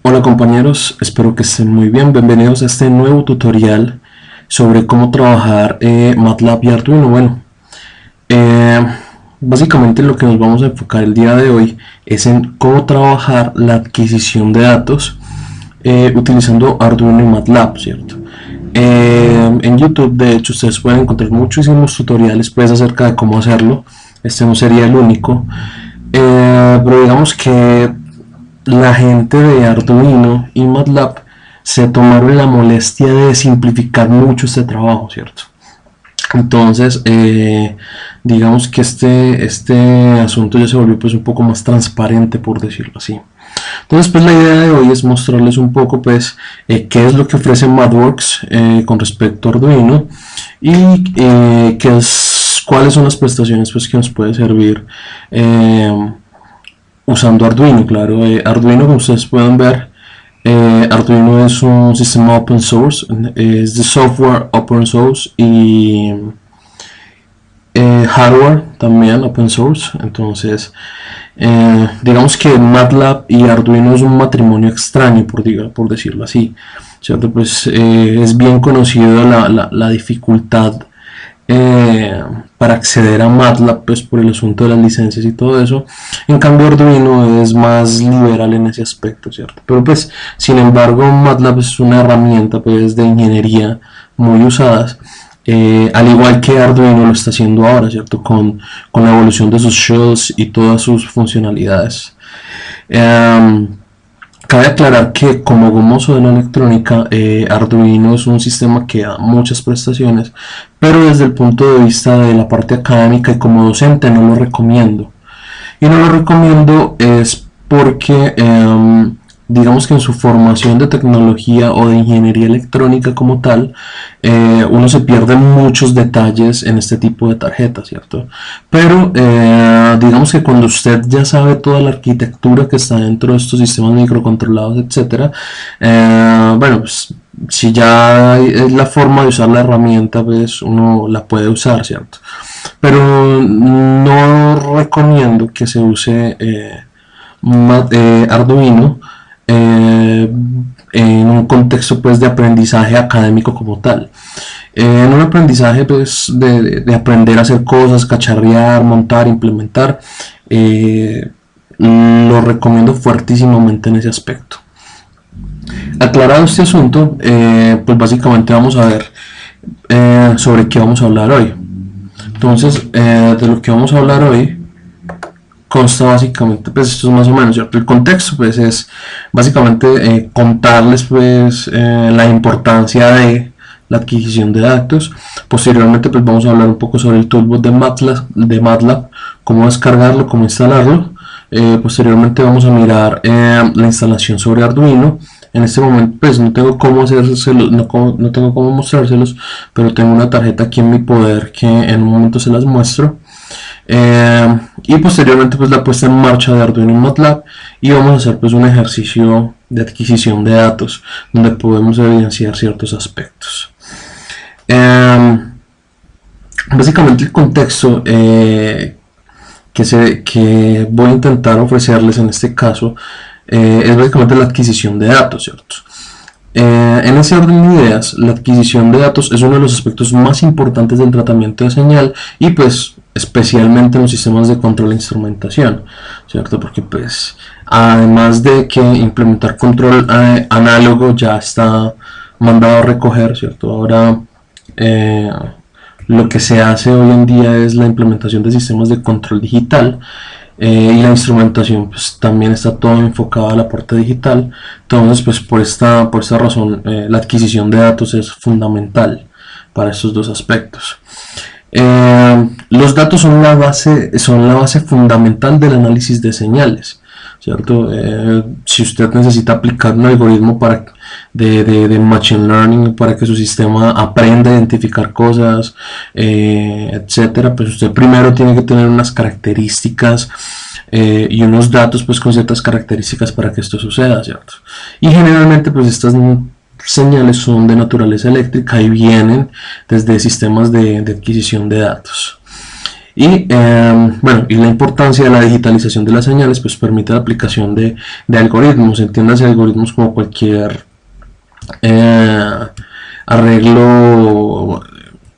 Hola compañeros, espero que estén muy bien. Bienvenidos a este nuevo tutorial sobre cómo trabajar MATLAB y Arduino. Eh, Básicamente lo que nos vamos a enfocar el día de hoy es en cómo trabajar la adquisición de datos utilizando Arduino y MATLAB, ¿cierto? En YouTube, de hecho, ustedes pueden encontrar muchísimos tutoriales pues, acerca de cómo hacerlo. Este no sería el único. Pero digamos que la gente de Arduino y MATLAB se tomaron la molestia de simplificar mucho este trabajo, ¿cierto? Entonces, digamos que este asunto ya se volvió pues un poco más transparente, por decirlo así. Entonces, pues la idea de hoy es mostrarles un poco pues qué es lo que ofrece MathWorks con respecto a Arduino y cuáles son las prestaciones pues que nos puede servir usando Arduino, claro. Arduino, como ustedes pueden ver, Arduino es un sistema open source, es de software open source y hardware también open source. Entonces, digamos que MATLAB y Arduino es un matrimonio extraño, por decirlo así, ¿cierto? Pues es bien conocido la dificultad para acceder a MATLAB pues por el asunto de las licencias y todo eso. En cambio Arduino es más liberal en ese aspecto, ¿cierto? Pero pues sin embargo MATLAB es una herramienta pues de ingeniería muy usada, al igual que Arduino lo está haciendo ahora, ¿cierto? Con la evolución de sus shells y todas sus funcionalidades. Cabe aclarar que como gomoso de la electrónica, Arduino es un sistema que da muchas prestaciones, pero desde el punto de vista de la parte académica y como docente no lo recomiendo. Y no lo recomiendo es porque digamos que en su formación de tecnología o de ingeniería electrónica como tal, uno se pierde muchos detalles en este tipo de tarjetas, ¿cierto? Pero digamos que cuando usted ya sabe toda la arquitectura que está dentro de estos sistemas microcontrolados, etcétera, bueno, pues si ya es la forma de usar la herramienta, pues uno la puede usar, ¿cierto? Pero no recomiendo que se use Arduino en un contexto pues de aprendizaje académico como tal. En un aprendizaje pues de aprender a hacer cosas, cacharrear, montar, implementar, lo recomiendo fuertísimamente en ese aspecto. Aclarado este asunto, pues básicamente vamos a ver sobre qué vamos a hablar hoy. Entonces, de lo que vamos a hablar hoy consta básicamente, pues esto es más o menos, ¿cierto? El contexto pues es básicamente contarles pues la importancia de la adquisición de datos. Posteriormente pues vamos a hablar un poco sobre el toolbox de MATLAB, cómo descargarlo, cómo instalarlo. Posteriormente vamos a mirar la instalación sobre Arduino. En este momento pues no tengo cómo hacérselos, no tengo cómo mostrárselos, pero tengo una tarjeta aquí en mi poder que en un momento se las muestro. Y posteriormente pues la puesta en marcha de Arduino y MATLAB, y vamos a hacer pues un ejercicio de adquisición de datos donde podemos evidenciar ciertos aspectos. Básicamente el contexto que voy a intentar ofrecerles en este caso es básicamente la adquisición de datos, ¿cierto? En ese orden de ideas, la adquisición de datos es uno de los aspectos más importantes del tratamiento de señal y pues especialmente en los sistemas de control e instrumentación, ¿cierto? Porque pues además de que implementar control análogo ya está mandado a recoger, ¿cierto? Ahora lo que se hace hoy en día es la implementación de sistemas de control digital, y la instrumentación pues también está todo enfocado a la parte digital. Entonces pues por esta razón la adquisición de datos es fundamental para estos dos aspectos. Los datos son la base fundamental del análisis de señales, ¿cierto? Si usted necesita aplicar un algoritmo de machine learning para que su sistema aprenda a identificar cosas, etcétera, pues usted primero tiene que tener unas características y unos datos pues con ciertas características para que esto suceda, ¿cierto? Y generalmente pues estas señales son de naturaleza eléctrica y vienen desde sistemas de adquisición de datos. Y bueno, y la importancia de la digitalización de las señales pues permite la aplicación de algoritmos, entiéndase algoritmos como cualquier arreglo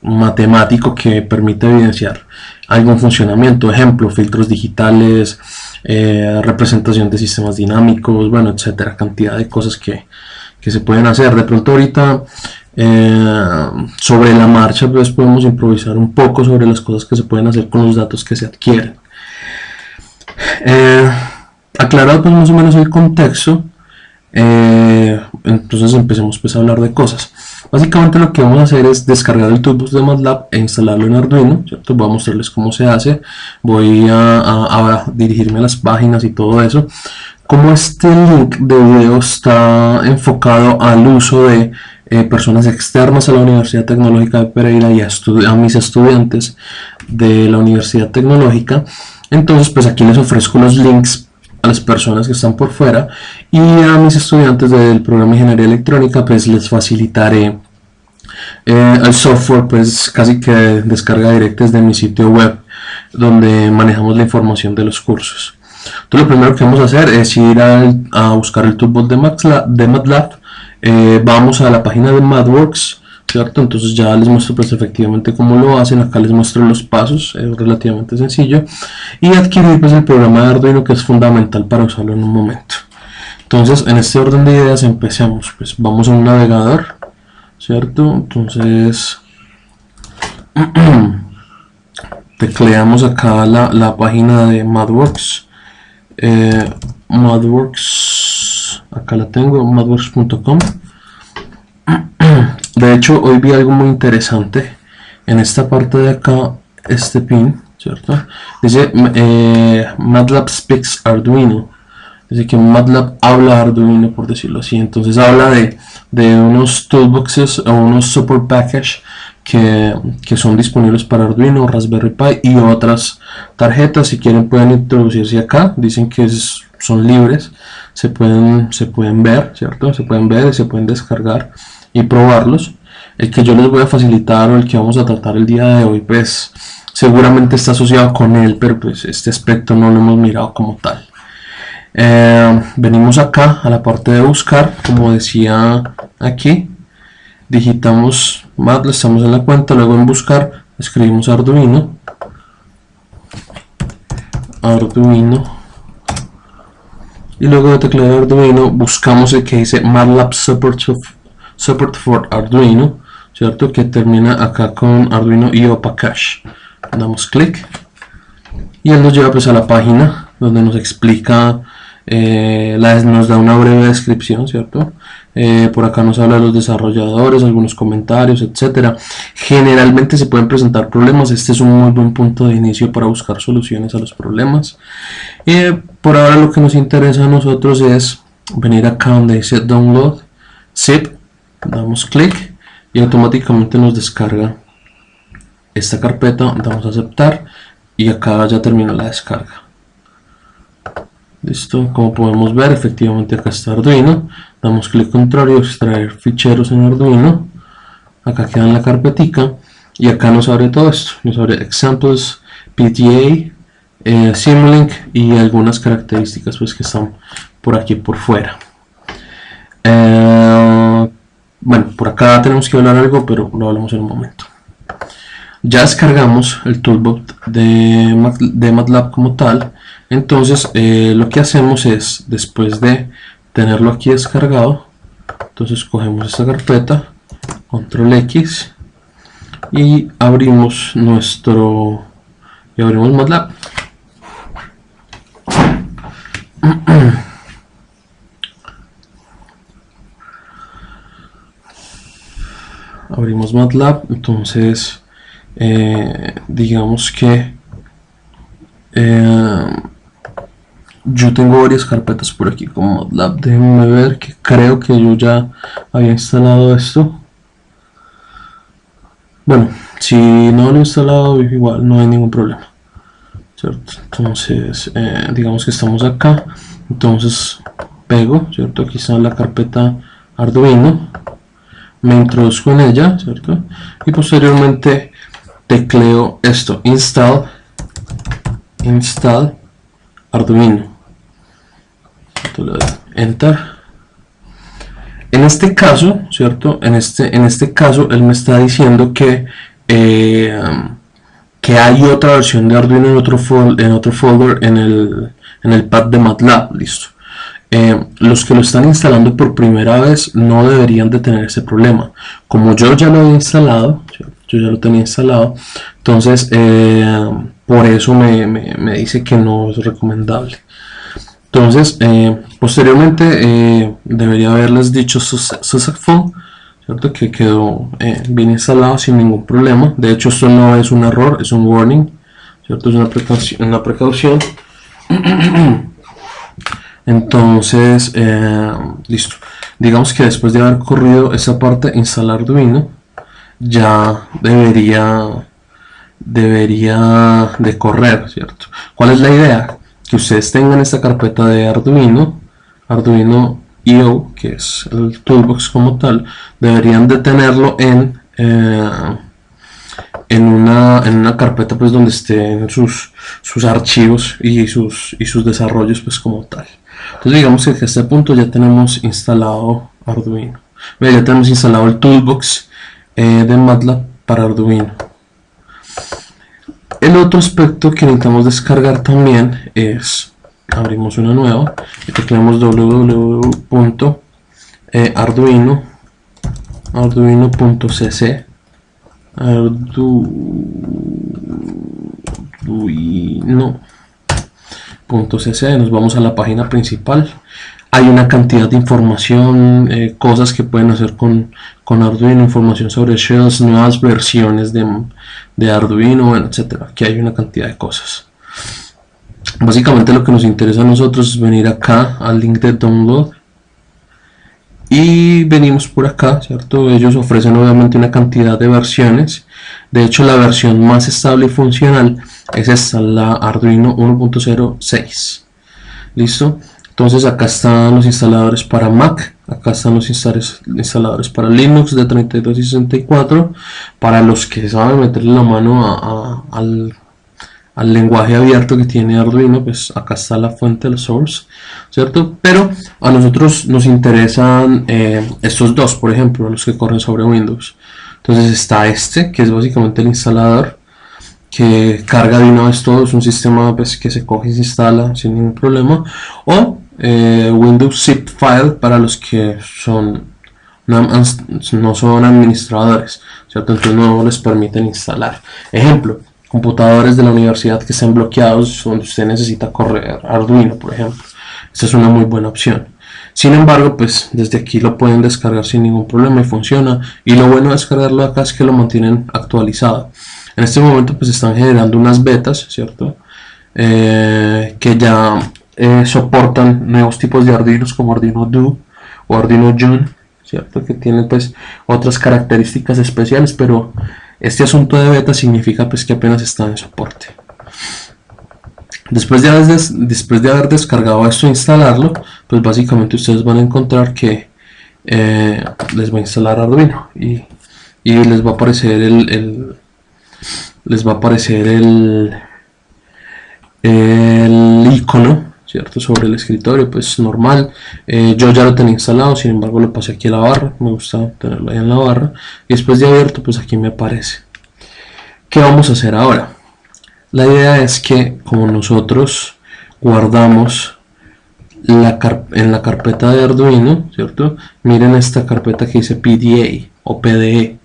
matemático que permite evidenciar algún funcionamiento, ejemplo, filtros digitales, representación de sistemas dinámicos, bueno, etcétera, cantidad de cosas que se pueden hacer. De pronto ahorita sobre la marcha pues podemos improvisar un poco sobre las cosas que se pueden hacer con los datos que se adquieren. Aclarado pues más o menos el contexto, entonces empecemos pues a hablar de cosas. Básicamente lo que vamos a hacer es descargar el toolbox de MATLAB e instalarlo en Arduino, ¿cierto? Voy a mostrarles cómo se hace, voy a dirigirme a las páginas y todo eso. Como este link de video está enfocado al uso de personas externas a la Universidad Tecnológica de Pereira y a mis estudiantes de la Universidad Tecnológica, entonces pues aquí les ofrezco los links a las personas que están por fuera, y a mis estudiantes del programa de Ingeniería Electrónica pues les facilitaré el software pues casi que descarga directa desde mi sitio web donde manejamos la información de los cursos. Entonces lo primero que vamos a hacer es ir a buscar el toolbox de MATLAB. Vamos a la página de MathWorks, ¿cierto? Entonces ya les muestro pues efectivamente cómo lo hacen. Acá les muestro los pasos, es relativamente sencillo, y adquirir pues el programa de Arduino, que es fundamental para usarlo en un momento. Entonces en este orden de ideas empecemos. Pues vamos a un navegador, ¿cierto? Entonces tecleamos acá la página de MathWorks. MathWorks, acá la tengo, mathworks.com. De hecho hoy vi algo muy interesante en esta parte de acá, este pin, ¿cierto? Dice MATLAB speaks Arduino, dice que MATLAB habla Arduino, por decirlo así. Entonces habla de unos toolboxes o unos support package que son disponibles para Arduino, Raspberry Pi y otras tarjetas. Si quieren pueden introducirse acá, dicen que son libres, se pueden ver, ¿cierto? Se pueden ver y se pueden descargar y probarlos. El que yo les voy a facilitar o el que vamos a tratar el día de hoy pues seguramente está asociado con él, pero pues este aspecto no lo hemos mirado como tal. Venimos acá a la parte de buscar, como decía aquí, digitamos MATLAB, estamos en la cuenta, luego en buscar escribimos Arduino, y luego de teclear Arduino buscamos el que dice MATLAB Support for Arduino, ¿cierto? Que termina acá con Arduino IO Package. Damos clic y él nos lleva pues a la página donde nos explica, nos da una breve descripción, ¿cierto? Por acá nos habla de los desarrolladores, algunos comentarios, etcétera. Generalmente se pueden presentar problemas. Este es un muy buen punto de inicio para buscar soluciones a los problemas. Por ahora lo que nos interesa a nosotros es venir acá donde dice Download Zip, damos clic y automáticamente nos descarga esta carpeta. Damos a aceptar y acá ya terminó la descarga. Listo, como podemos ver efectivamente acá está Arduino. Damos clic contrario, extraer ficheros en Arduino, acá queda en la carpetica y acá nos abre todo esto, nos abre examples, PTA, Simulink y algunas características pues que están por aquí por fuera. Bueno, por acá tenemos que hablar algo, pero lo hablamos en un momento. Ya descargamos el toolbox de MATLAB como tal. Entonces lo que hacemos es, después de tenerlo aquí descargado, entonces cogemos esta carpeta, control X y abrimos abrimos MATLAB. Abrimos MATLAB, entonces digamos que yo tengo varias carpetas por aquí como MATLAB. Déjenme ver, que creo que yo ya había instalado esto. Bueno, si no lo he instalado igual no hay ningún problema, ¿cierto? Entonces digamos que estamos acá, entonces pego, ¿cierto? Aquí está la carpeta Arduino, me introduzco en ella, ¿cierto? Y posteriormente tecleo esto, install install Arduino. Entonces, le doy enter. En este caso, ¿cierto? En este caso, él me está diciendo que hay otra versión de Arduino en otro folder en el pad de MATLAB. Listo. Los que lo están instalando por primera vez no deberían de tener ese problema. Como yo ya lo he instalado, yo ya lo tenía instalado, entonces por eso me dice que no es recomendable. Entonces, posteriormente debería haberles dicho successful, ¿cierto? Que quedó bien instalado sin ningún problema. De hecho, esto no es un error, es un warning, ¿cierto? Es una precaución. Entonces, listo. Digamos que después de haber corrido esa parte, instalar Arduino, ya debería de correr, ¿cierto? ¿Cuál es la idea? Que ustedes tengan esta carpeta de Arduino IO, que es el toolbox como tal, deberían de tenerlo en una carpeta pues donde estén sus archivos y sus desarrollos pues como tal. Entonces digamos que a este punto ya tenemos instalado Arduino. Ya tenemos instalado el toolbox de MATLAB para Arduino. El otro aspecto que necesitamos descargar también es, abrimos una nueva y tecleamos www.arduino.cc arduino.cc. Nos vamos a la página principal. Hay una cantidad de información, cosas que pueden hacer con Arduino, información sobre shells, nuevas versiones de Arduino, bueno, etcétera. Aquí hay una cantidad de cosas. Básicamente lo que nos interesa a nosotros es venir acá al link de download y venimos por acá, ¿cierto? Ellos ofrecen obviamente una cantidad de versiones. De hecho, la versión más estable y funcional es esta, la Arduino 1.06. ¿Listo? Entonces acá están los instaladores para Mac, acá están los instaladores para Linux de 32 y 64, para los que saben meterle la mano al lenguaje abierto que tiene Arduino, pues acá está la fuente, el source, ¿cierto? Pero a nosotros nos interesan estos dos, por ejemplo, los que corren sobre Windows. Entonces está este, que es básicamente el instalador, que carga de una vez todo, es un sistema pues, que se coge y se instala sin ningún problema, o Windows zip file para los que no son administradores, ¿cierto? Entonces no les permiten instalar. Ejemplo, computadores de la universidad que estén bloqueados donde usted necesita correr Arduino, por ejemplo. Esta es una muy buena opción. Sin embargo, pues desde aquí lo pueden descargar sin ningún problema y funciona. Y lo bueno de descargarlo acá es que lo mantienen actualizado. En este momento pues están generando unas betas, ¿cierto? Que ya soportan nuevos tipos de Arduinos como Arduino Do o Arduino June, ¿cierto? Que tienen pues otras características especiales, pero este asunto de beta significa pues que apenas está en soporte. Después de haber descargado esto e instalarlo, pues básicamente ustedes van a encontrar que les va a instalar Arduino y les va a aparecer el icono, ¿cierto? Sobre el escritorio, pues normal. Yo ya lo tenía instalado, sin embargo lo pasé aquí a la barra, me gusta tenerlo ahí en la barra, y después de abierto pues aquí me aparece. ¿Qué vamos a hacer ahora? La idea es que como nosotros guardamos en la carpeta de Arduino, ¿cierto? Miren esta carpeta que dice PDA o PDE,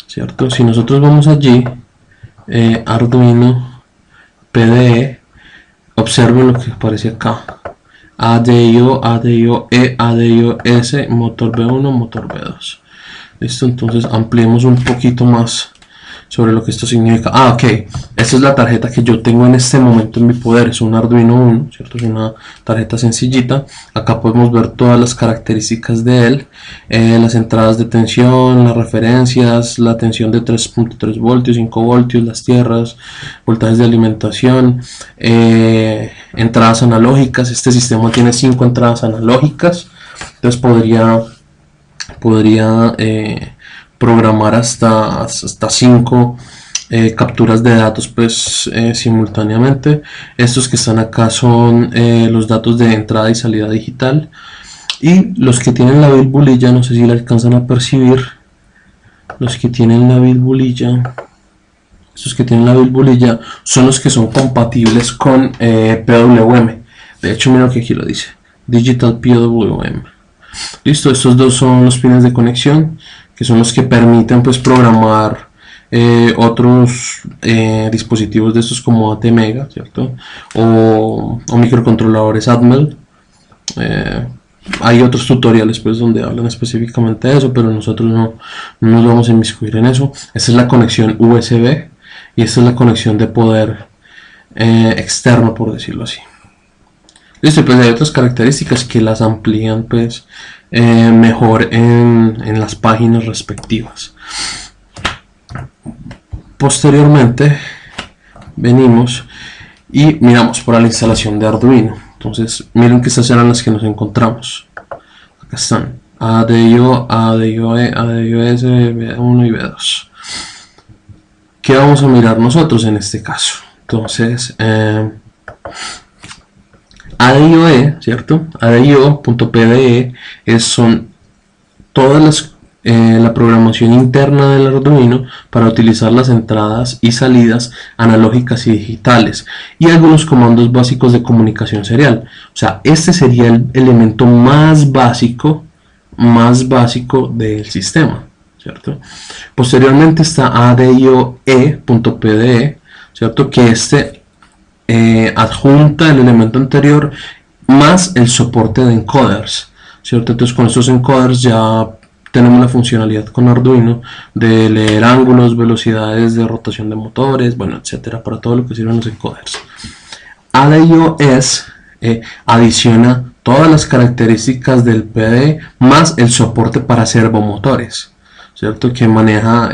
¿cierto? Si nosotros vamos allí, Arduino PDE, observen lo que aparece acá: ADIO, ADIO E, ADIO S, motor B1, motor B2. Listo, entonces ampliemos un poquito más sobre lo que esto significa. Ok, esta es la tarjeta que yo tengo en este momento en mi poder, es un Arduino 1, ¿cierto? Es una tarjeta sencillita. Acá podemos ver todas las características de él, las entradas de tensión, las referencias, la tensión de 3.3 voltios, 5 voltios, las tierras, voltajes de alimentación, entradas analógicas. Este sistema tiene 5 entradas analógicas, entonces podría programar hasta 5 capturas de datos pues simultáneamente. Estos que están acá son los datos de entrada y salida digital, y los que tienen la bilbulilla, no sé si la alcanzan a percibir, los que tienen la bilbulilla, estos que tienen la bilbulilla son los que son compatibles con PWM. De hecho, mira que aquí lo dice, Digital PWM. Listo, estos dos son los pines de conexión, que son los que permiten pues programar otros dispositivos de estos como ATmega, ¿cierto? O microcontroladores Atmel. Hay otros tutoriales pues donde hablan específicamente de eso, pero nosotros no nos vamos a inmiscuir en eso. Esta es la conexión USB y esta es la conexión de poder externo, por decirlo así. Listo, pues hay otras características que las amplían pues mejor en las páginas respectivas. Posteriormente venimos y miramos para la instalación de Arduino. Entonces miren que estas eran las que nos encontramos. Acá están ADIO, ADIOE, ADIOS, B1 y B2. ¿Qué vamos a mirar nosotros en este caso? Entonces ADIOE, ¿cierto? ADIO.pde son todas la programación interna del Arduino para utilizar las entradas y salidas analógicas y digitales y algunos comandos básicos de comunicación serial. O sea, este sería el elemento más básico del sistema, ¿cierto? Posteriormente está ADIOE.pde, ¿cierto? Que adjunta el elemento anterior más el soporte de encoders, ¿cierto? Entonces con estos encoders ya tenemos la funcionalidad con Arduino de leer ángulos, velocidades de rotación de motores, bueno, etcétera, para todo lo que sirven los encoders. ADIOS adiciona todas las características del PDE más el soporte para servomotores, ¿cierto? Que maneja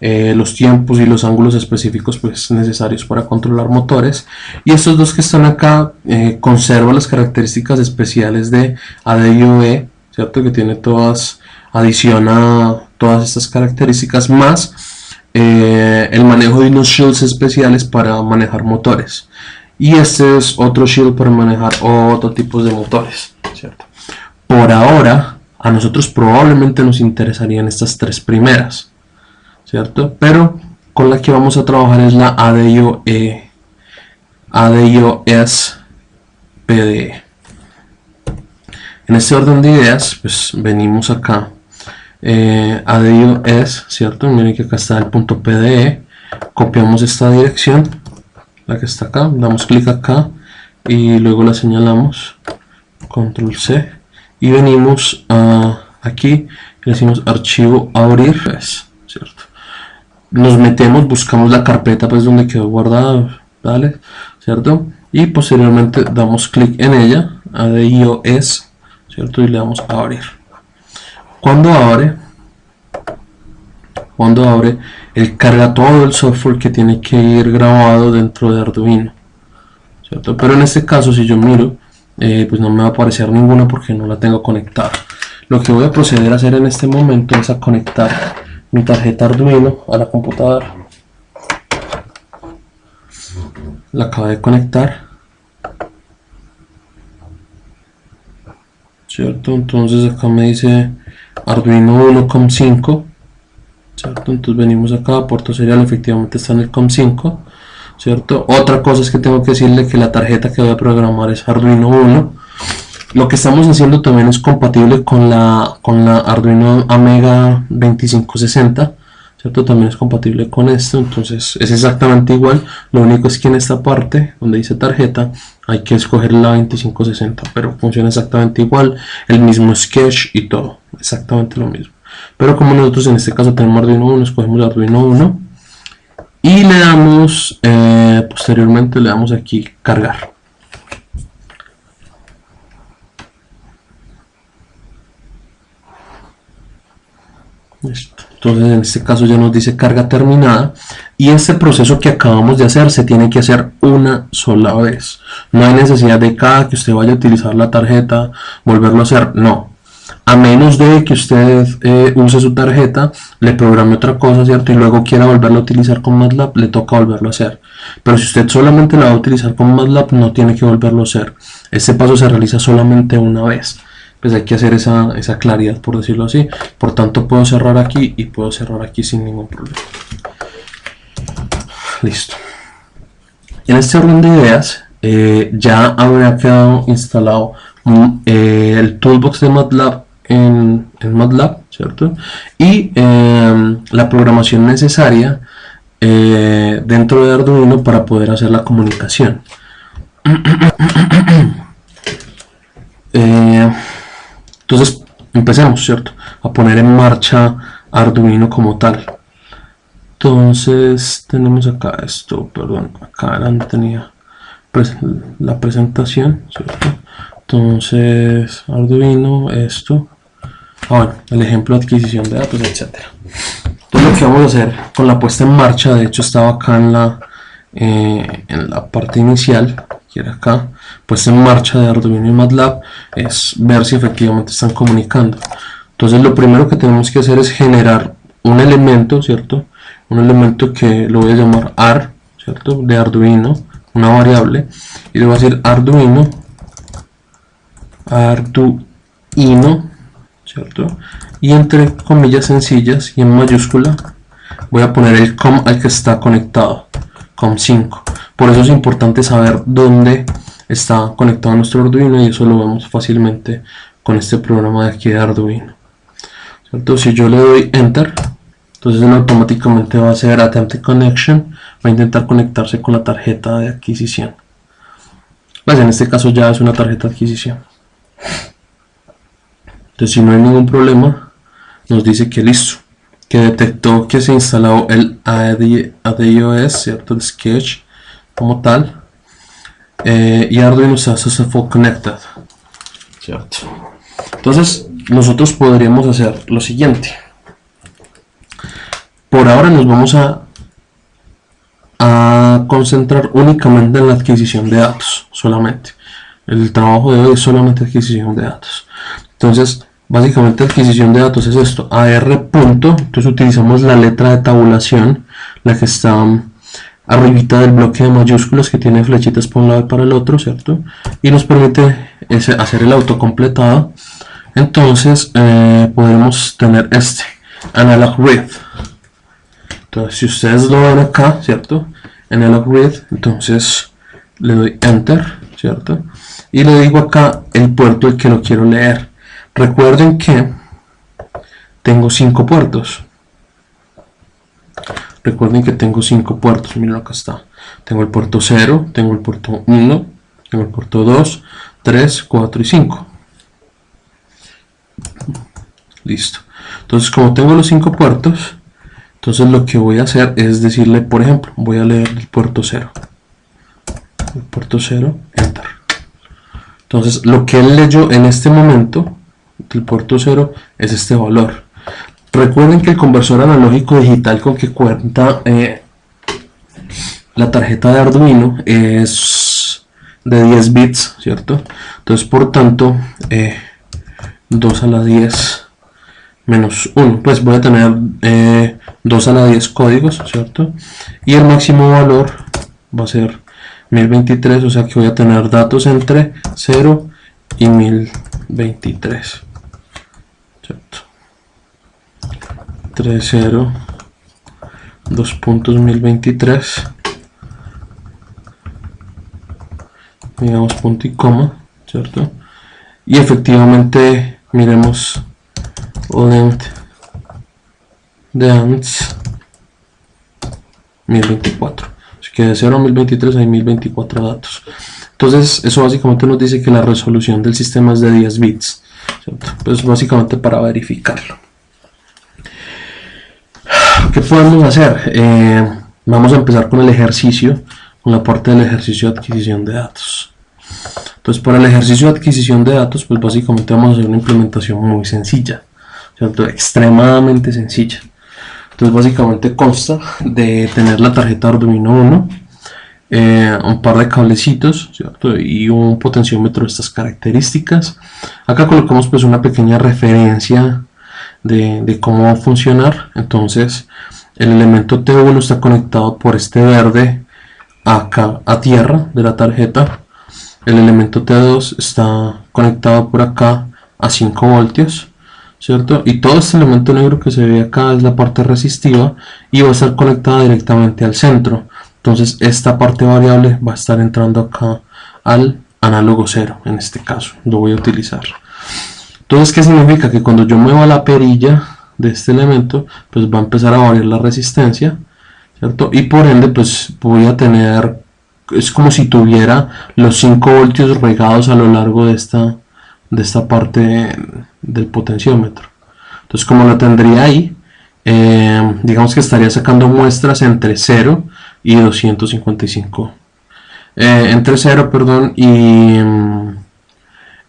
los tiempos y los ángulos específicos pues necesarios para controlar motores. Y estos dos que están acá conservan las características especiales de ADIOE, ¿cierto? Que tiene adiciona todas estas características más el manejo de unos shields especiales para manejar motores, y este es otro shield para manejar otro tipo de motores, ¿cierto? Por ahora a nosotros probablemente nos interesarían estas tres primeras, ¿cierto? Pero con la que vamos a trabajar es la ADIOS.pde. En este orden de ideas, pues venimos acá, ADIOS, ¿cierto? Miren que acá está el punto .pde, copiamos esta dirección, la que está acá, damos clic acá y luego la señalamos, control C, y venimos aquí y le decimos archivo abrir, ¿cierto? Nos metemos, buscamos la carpeta pues donde quedó guardado, ¿vale? ¿Cierto? Y posteriormente damos clic en ella, ADIOS, ¿cierto? Y le damos a abrir. Cuando abre, él carga todo el software que tiene que ir grabado dentro de Arduino, ¿cierto? Pero en este caso, si yo miro, pues no me va a aparecer ninguna porque no la tengo conectada. Lo que voy a proceder a hacer en este momento es a conectar mi tarjeta Arduino a la computadora. La acabo de conectar, ¿cierto? Entonces acá me dice Arduino 1 COM5, ¿cierto? Entonces venimos acá, puerto serial, efectivamente está en el COM5, ¿cierto? Otra cosa es que tengo que decirle que la tarjeta que voy a programar es Arduino 1. Lo que estamos haciendo también es compatible con la Arduino Amega 2560, ¿cierto? También es compatible con esto, entonces es exactamente igual. Lo único es que en esta parte donde dice tarjeta hay que escoger la 2560, pero funciona exactamente igual, el mismo sketch y todo, exactamente lo mismo. Pero como nosotros en este caso tenemos Arduino 1, escogemos Arduino 1 y le damos, posteriormente le damos aquí cargar. Listo. Entonces en este caso ya nos dice carga terminada, y este proceso que acabamos de hacer se tiene que hacer una sola vez. No hay necesidad de cada que usted vaya a utilizar la tarjeta volverlo a hacer, no. a menos de que usted use su tarjeta, le programe otra cosa, ¿cierto? Y luego quiera volverlo a utilizar con MATLAB, le toca volverlo a hacer. Pero si usted solamente la va a utilizar con MATLAB, no tiene que volverlo a hacer. Este paso se realiza solamente una vez. Pues hay que hacer esa claridad, por decirlo así. Por tanto, puedo cerrar aquí y puedo cerrar aquí sin ningún problema. Listo. En este orden de ideas, ya habrá quedado instalado el toolbox de MATLAB en MATLAB, ¿cierto? Y la programación necesaria dentro de Arduino para poder hacer la comunicación. Entonces empecemos, ¿cierto?, a poner en marcha Arduino como tal. Entonces tenemos acá esto, perdón, acá donde tenía la presentación, ¿cierto? Entonces Arduino, esto, bueno, el ejemplo de adquisición de datos, etcétera. Entonces lo que vamos a hacer con la puesta en marcha, de hecho estaba acá en la parte inicial, que era acá, puesta en marcha de Arduino y MATLAB, es ver si efectivamente están comunicando. Entonces lo primero que tenemos que hacer es generar un elemento, ¿cierto? Un elemento que lo voy a llamar AR, ¿cierto?, de Arduino, una variable, y le voy a decir Arduino, ¿cierto? Y entre comillas sencillas y en mayúscula voy a poner el COM al que está conectado, COM5. Por eso es importante saber dónde está conectado nuestro Arduino, y eso lo vemos fácilmente con este programa de aquí de Arduino, ¿cierto? Si yo le doy Enter, entonces él automáticamente va a hacer Attempted Connection, va a intentar conectarse con la tarjeta de adquisición. Pues en este caso ya es una tarjeta de adquisición. Entonces, si no hay ningún problema, nos dice que listo, que detectó que se instaló el ADIOS, ¿cierto?, el Sketch como tal, y Arduino está successful connected, ¿cierto? Entonces nosotros podríamos hacer lo siguiente. Por ahora nos vamos a concentrar únicamente en la adquisición de datos, solamente. El trabajo de hoy es solamente adquisición de datos. Entonces, básicamente adquisición de datos es esto, AR punto, entonces utilizamos la letra de tabulación, la que está arribita del bloque de mayúsculas, que tiene flechitas por un lado y para el otro, ¿cierto? Y nos permite hacer el autocompletado. Entonces, podemos tener este, analog read. Entonces, si ustedes lo ven acá, ¿cierto?, analog read, entonces le doy Enter, ¿cierto? Y le digo acá el puerto al que lo quiero leer. Recuerden que tengo 5 puertos. Recuerden que tengo 5 puertos. Miren, acá está. Tengo el puerto 0, tengo el puerto 1, tengo el puerto 2, 3, 4 y 5. Listo. Entonces, como tengo los 5 puertos, entonces lo que voy a hacer es decirle, por ejemplo, voy a leer el puerto 0. El puerto 0, Enter. Entonces, lo que él leyó en este momento del puerto 0 es este valor. Recuerden que el conversor analógico digital con que cuenta la tarjeta de Arduino es de 10 bits, ¿cierto? Entonces, por tanto, 2 a la 10 menos 1, pues voy a tener 2 a la 10 códigos, ¿cierto? Y el máximo valor va a ser 1023, o sea que voy a tener datos entre 0 y 1023, ¿cierto? 30, 2 puntos 1023, digamos punto y coma, ¿cierto? Y efectivamente, miremos length de ANDS 1024, así que de 0 a 1023 hay 1024 datos. Entonces eso básicamente nos dice que la resolución del sistema es de 10 bits, ¿cierto? Pues básicamente para verificarlo. ¿Qué podemos hacer? Vamos a empezar con el ejercicio, con la parte del ejercicio de adquisición de datos. Entonces, para el ejercicio de adquisición de datos, pues básicamente vamos a hacer una implementación muy sencilla, ¿cierto? Extremadamente sencilla. Entonces, básicamente consta de tener la tarjeta Arduino 1, un par de cablecitos, ¿cierto? Y un potenciómetro de estas características. Acá colocamos pues una pequeña referencia de cómo va a funcionar. Entonces el elemento T1 está conectado por este verde acá a tierra de la tarjeta. El elemento T2 está conectado por acá a 5 voltios, ¿cierto? Y todo este elemento negro que se ve acá es la parte resistiva y va a estar conectada directamente al centro. Entonces esta parte variable va a estar entrando acá al análogo 0, en este caso lo voy a utilizar. Entonces, ¿qué significa? Que cuando yo mueva la perilla de este elemento, pues va a empezar a variar la resistencia, ¿cierto? Y por ende pues voy a tener, es como si tuviera los 5 voltios regados a lo largo de esta parte del potenciómetro. Entonces, como lo tendría ahí, digamos que estaría sacando muestras entre 0 y 255, entre 0, perdón,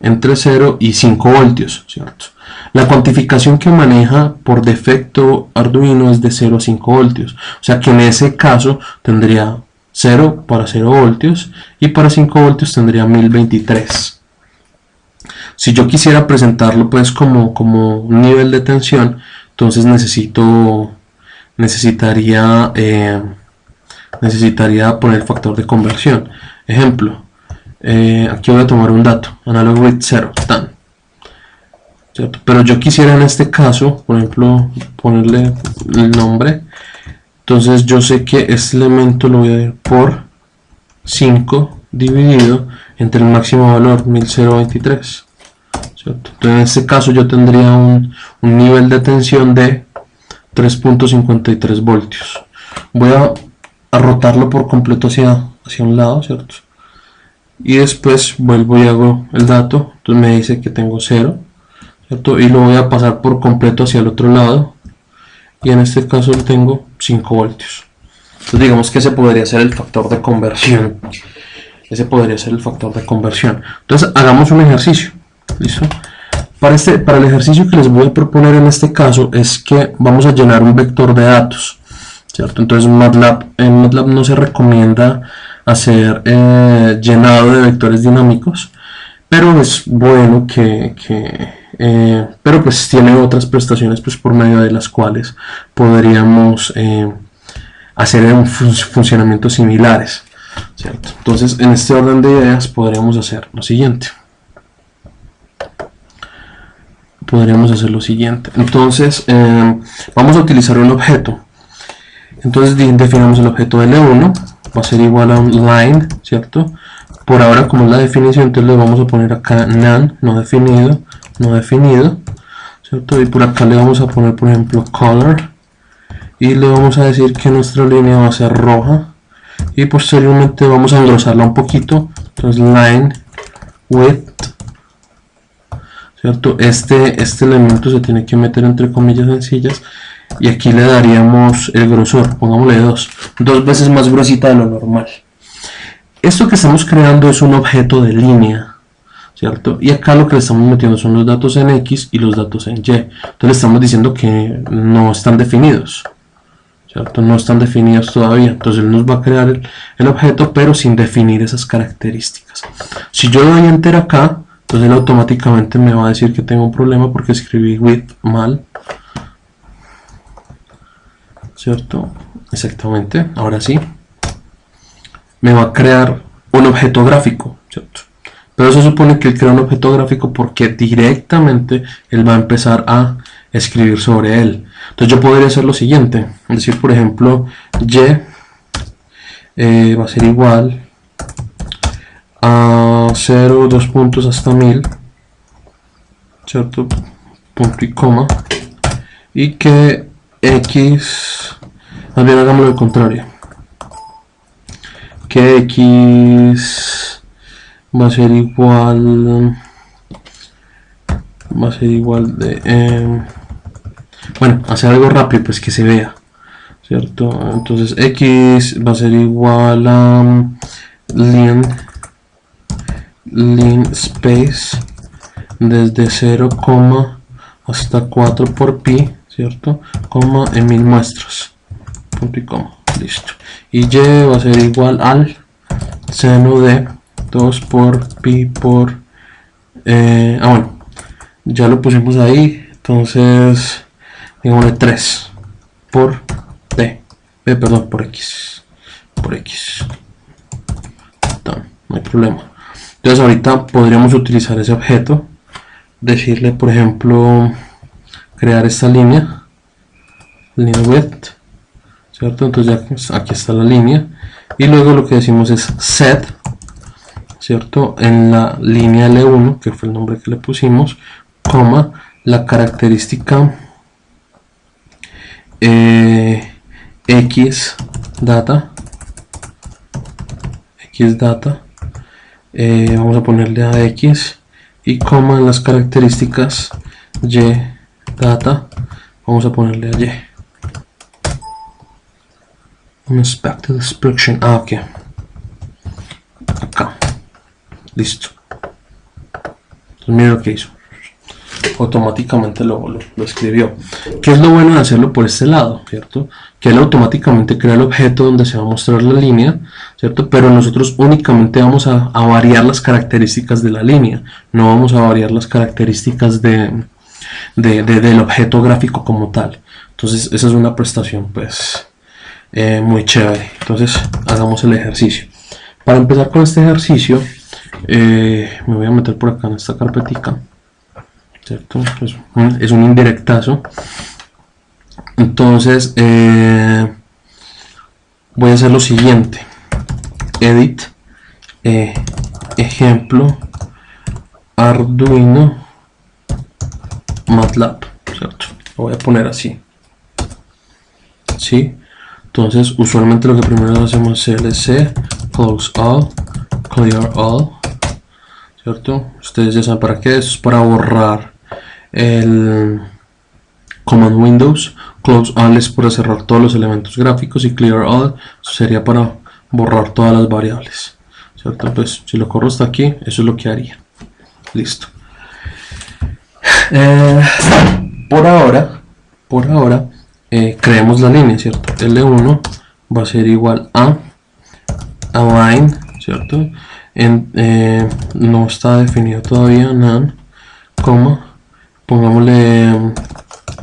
entre 0 y 5 voltios, ¿cierto? La cuantificación que maneja por defecto Arduino es de 0 a 5 voltios, o sea que en ese caso tendría 0 para 0 voltios y para 5 voltios tendría 1023. Si yo quisiera presentarlo pues como un nivel de tensión, entonces necesitaría poner factor de conversión. Ejemplo, aquí voy a tomar un dato, analog with 0, tan, ¿cierto? Pero yo quisiera en este caso, por ejemplo, ponerle el nombre. Entonces yo sé que este elemento lo voy a ir por 5 dividido entre el máximo valor 1023, ¿cierto? Entonces en este caso yo tendría un nivel de tensión de 3.53 voltios. Voy a rotarlo por completo hacia un lado, ¿cierto? Y después vuelvo y hago el dato. Entonces me dice que tengo 0, ¿cierto? Y lo voy a pasar por completo hacia el otro lado, y en este caso tengo 5 voltios. Entonces digamos que ese podría ser el factor de conversión. Entonces hagamos un ejercicio. ¿Listo? Para el ejercicio que les voy a proponer en este caso es que vamos a llenar un vector de datos, ¿cierto? Entonces en MATLAB no se recomienda hacer llenado de vectores dinámicos, pero es bueno pero pues tiene otras prestaciones pues por medio de las cuales podríamos hacer funcionamientos similares, ¿cierto? Entonces en este orden de ideas podríamos hacer lo siguiente. Entonces vamos a utilizar un objeto. Entonces definamos el objeto L1, va a ser igual a un line, ¿cierto? Por ahora, como es la definición, entonces le vamos a poner acá none, no definido, ¿cierto? Y por acá le vamos a poner, por ejemplo, color, y le vamos a decir que nuestra línea va a ser roja, y posteriormente vamos a engrosarla un poquito. Entonces line width, ¿cierto? Este elemento se tiene que meter entre comillas sencillas, y aquí le daríamos el grosor, pongámosle 2 veces más gruesita de lo normal. Esto que estamos creando es un objeto de línea, ¿cierto? Y acá lo que le estamos metiendo son los datos en X y los datos en Y. Entonces le estamos diciendo que no están definidos, ¿cierto? No están definidos todavía. Entonces él nos va a crear el objeto, pero sin definir esas características. Si yo doy enter acá, entonces él automáticamente me va a decir que tengo un problema porque escribí width mal, ¿cierto? Exactamente. Ahora sí me va a crear un objeto gráfico, ¿cierto? Pero se supone que él crea un objeto gráfico porque directamente él va a empezar a escribir sobre él. Entonces yo podría hacer lo siguiente, es decir, por ejemplo, y va a ser igual a 0, 2 puntos hasta 1000, ¿cierto? Punto y coma, y que X, más bien hagámoslo al contrario, que X va a ser igual de bueno, hacer algo rápido pues que se vea, ¿cierto? Entonces X va a ser igual a len space desde 0, hasta 4 por pi, ¿cierto? En 1000 muestras, punto y coma, listo. Y Y va a ser igual al seno de 2 por pi por bueno, ya lo pusimos ahí, entonces digámosle 3 por perdón, por x, no hay problema. Entonces ahorita podríamos utilizar ese objeto, decirle por ejemplo crear esta línea width, ¿cierto? Entonces ya aquí está la línea, y luego lo que decimos es set, ¿cierto? En la línea L1, que fue el nombre que le pusimos, coma, la característica x data, vamos a ponerle a x, y coma en las características y data, vamos a ponerle a y. Unexpected expression, ok, acá, listo. Entonces mira lo que hizo, automáticamente lo escribió. ¿Qué es lo bueno de hacerlo por este lado, cierto? Que él automáticamente crea el objeto donde se va a mostrar la línea, cierto, pero nosotros únicamente vamos a variar las características de la línea, no vamos a variar las características del objeto gráfico como tal. Entonces esa es una prestación pues muy chévere. Entonces hagamos el ejercicio. Para empezar con este ejercicio me voy a meter por acá en esta carpetica, ¿cierto? Es un indirectazo. Entonces voy a hacer lo siguiente: edit, ejemplo, Arduino, MATLAB, ¿cierto? Lo voy a poner así, ¿sí? Entonces usualmente lo que primero hacemos es clc, close all, clear all, ¿cierto? Ustedes ya saben para qué. Eso es para borrar el command Windows. Close all es para cerrar todos los elementos gráficos, y clear all sería para borrar todas las variables, ¿cierto? Pues si lo corro hasta aquí, eso es lo que haría. Listo. Por ahora creemos la línea, ¿cierto? L1 va a ser igual a line, ¿cierto? No está definido todavía none, coma, pongámosle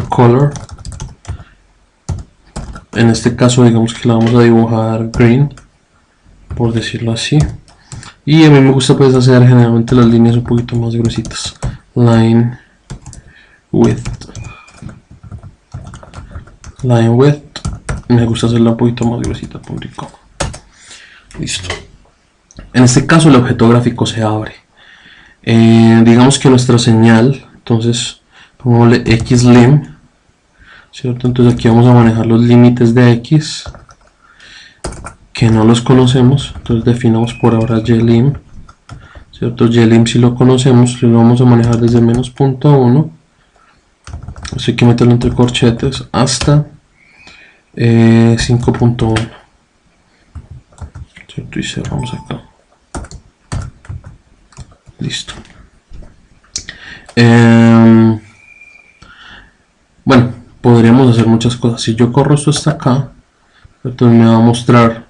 color. En este caso digamos que la vamos a dibujar green, por decirlo así, y a mí me gusta pues hacer generalmente las líneas un poquito más gruesitas. Line width, me gusta hacerla un poquito más gruesita, punto y coma. Listo. En este caso el objeto gráfico se abre. Digamos que nuestra señal, entonces pongámosle xlim, ¿cierto? Entonces aquí vamos a manejar los límites de x, que no los conocemos, entonces definamos por ahora ylim, ¿cierto? Ylim si lo conocemos, lo vamos a manejar desde menos punto 1, así que meterlo entre corchetes, hasta 5.1, ¿cierto? Y cerramos acá. Listo. Bueno, podríamos hacer muchas cosas. Si yo corro esto hasta acá, entonces me va a mostrar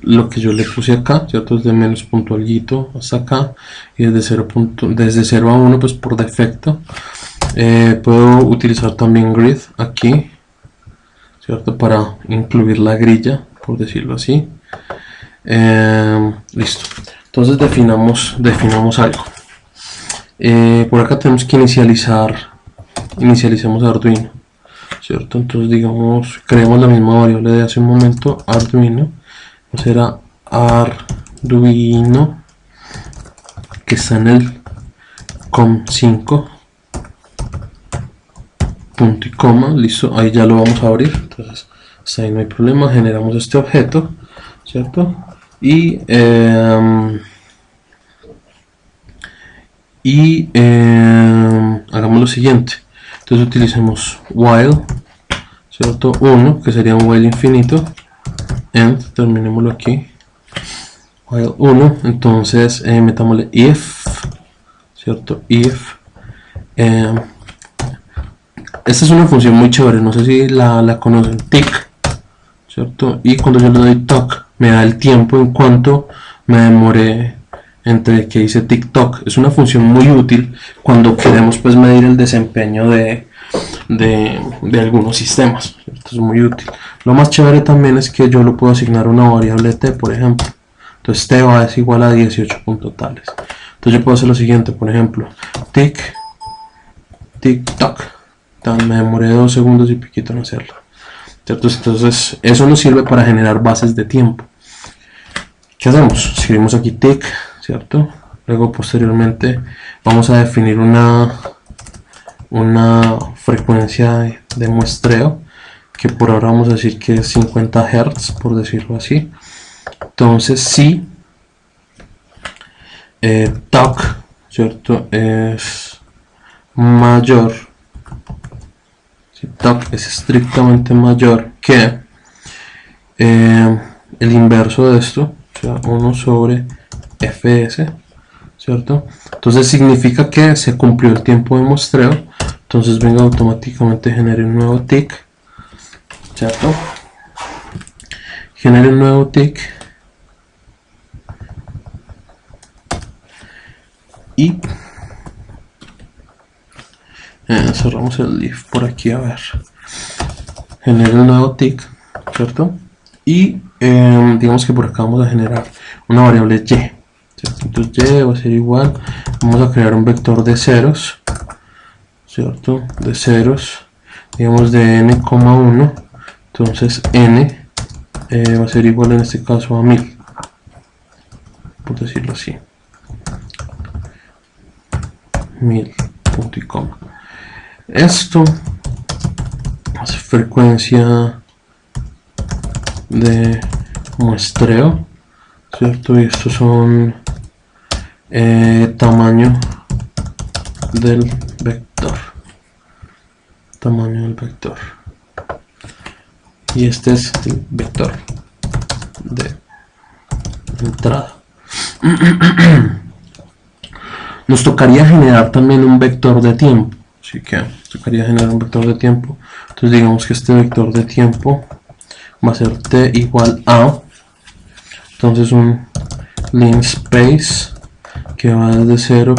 lo que yo le puse acá, ¿cierto? Desde menos punto alguito hasta acá, y desde 0 a 1 pues por defecto. Puedo utilizar también grid aquí, ¿cierto? Para incluir la grilla, por decirlo así. Listo. Entonces definamos algo. Por acá tenemos que inicialicemos Arduino, ¿cierto? Entonces digamos, creemos la misma variable de hace un momento, Arduino. Será Arduino, que está en el com5, punto y coma, listo, ahí ya lo vamos a abrir. Entonces hasta ahí no hay problema, generamos este objeto, ¿cierto? Y hagamos lo siguiente. Entonces utilicemos while, ¿cierto? 1, que sería un while infinito, end, terminémoslo aquí, while 1, entonces metámosle if, ¿cierto? If, esta es una función muy chévere, no sé si la conocen, tick, ¿cierto? Y cuando yo le doy talk, me da el tiempo en cuanto me demoré entre que hice TikTok. Es una función muy útil cuando queremos pues medir el desempeño de algunos sistemas. Esto es muy útil. Lo más chévere también es que yo lo puedo asignar una variable t, por ejemplo. Entonces t va a ser igual a 18 puntos tales. Entonces yo puedo hacer lo siguiente, por ejemplo, TikTok. Me demoré 2 segundos y piquito en hacerlo. ¿Cierto? Entonces eso nos sirve para generar bases de tiempo. ¿Qué hacemos? Escribimos aquí tick, ¿cierto? Luego posteriormente vamos a definir una frecuencia de muestreo, que por ahora vamos a decir que es 50 Hz, por decirlo así. Entonces si TOC, ¿cierto?, es mayor, si TOC es estrictamente mayor que el inverso de esto, o sea, 1 sobre fs, ¿cierto? Entonces significa que se cumplió el tiempo de muestreo. Entonces venga, automáticamente genere un nuevo tick, ¿cierto? Genere un nuevo tick y cerramos el if por aquí, a ver, genere un nuevo tick, ¿cierto? Y digamos que por acá vamos a generar una variable y, ¿cierto? Entonces y va a ser igual, vamos a crear un vector de ceros, ¿cierto? De ceros, digamos de n,1, entonces n va a ser igual en este caso a 1000, por decirlo así, 1000 punto y coma. Esto es frecuencia de muestreo, ¿cierto? Y estos son tamaño del vector, y este es el vector de entrada. Nos tocaría generar también un vector de tiempo, así que tocaría generar un vector de tiempo. Entonces digamos que este vector de tiempo va a ser t igual a, entonces un linspace que va desde 0,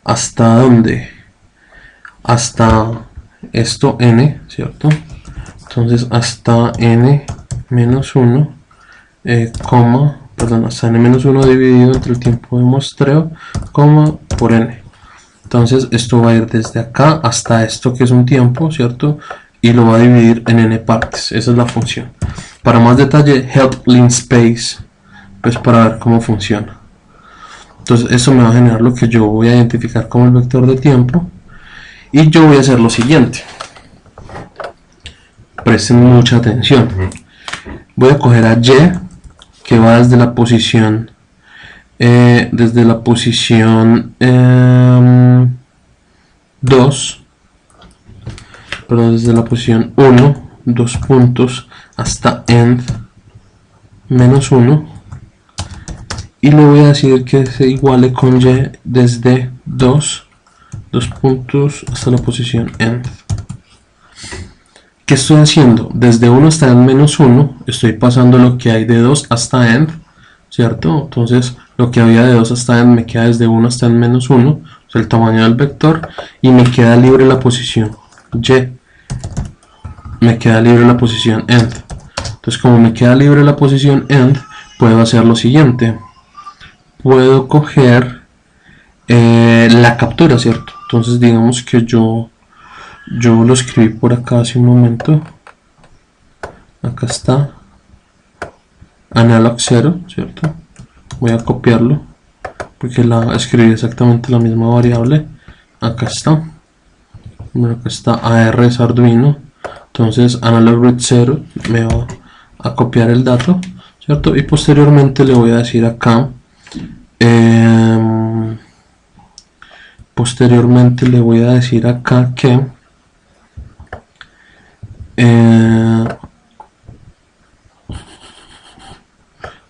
hasta donde, hasta esto n, ¿cierto? Entonces hasta n menos 1, hasta n-1 dividido entre el tiempo de muestreo, por n. Entonces esto va a ir desde acá hasta esto, que es un tiempo, ¿cierto? Y lo va a dividir en n partes. Esa es la función. Para más detalle, help linspace, pues para ver cómo funciona. Entonces eso me va a generar lo que yo voy a identificar como el vector de tiempo. Y yo voy a hacer lo siguiente. Presten mucha atención. Voy a coger a y, que va desde la posición 2, perdón, desde la posición 1, 2 puntos, hasta end menos 1, y le voy a decir que se iguale con y desde 2 puntos hasta la posición end. ¿Qué estoy haciendo? Desde 1 hasta end menos 1 estoy pasando lo que hay de 2 hasta end, ¿cierto? Entonces lo que había de 2 hasta end me queda desde 1 hasta end menos 1, o sea, el tamaño del vector, y me queda libre la posición y, me queda libre la posición end. Entonces como me queda libre la posición end, puedo hacer lo siguiente. Puedo coger la captura, ¿cierto? Entonces digamos que yo lo escribí por acá hace un momento. Acá está analog 0, ¿cierto? Voy a copiarlo porque escribí exactamente la misma variable. Acá está. Bueno, acá está AR es Arduino. Entonces analog red 0 me va a copiar el dato, ¿cierto? Y posteriormente le voy a decir acá, que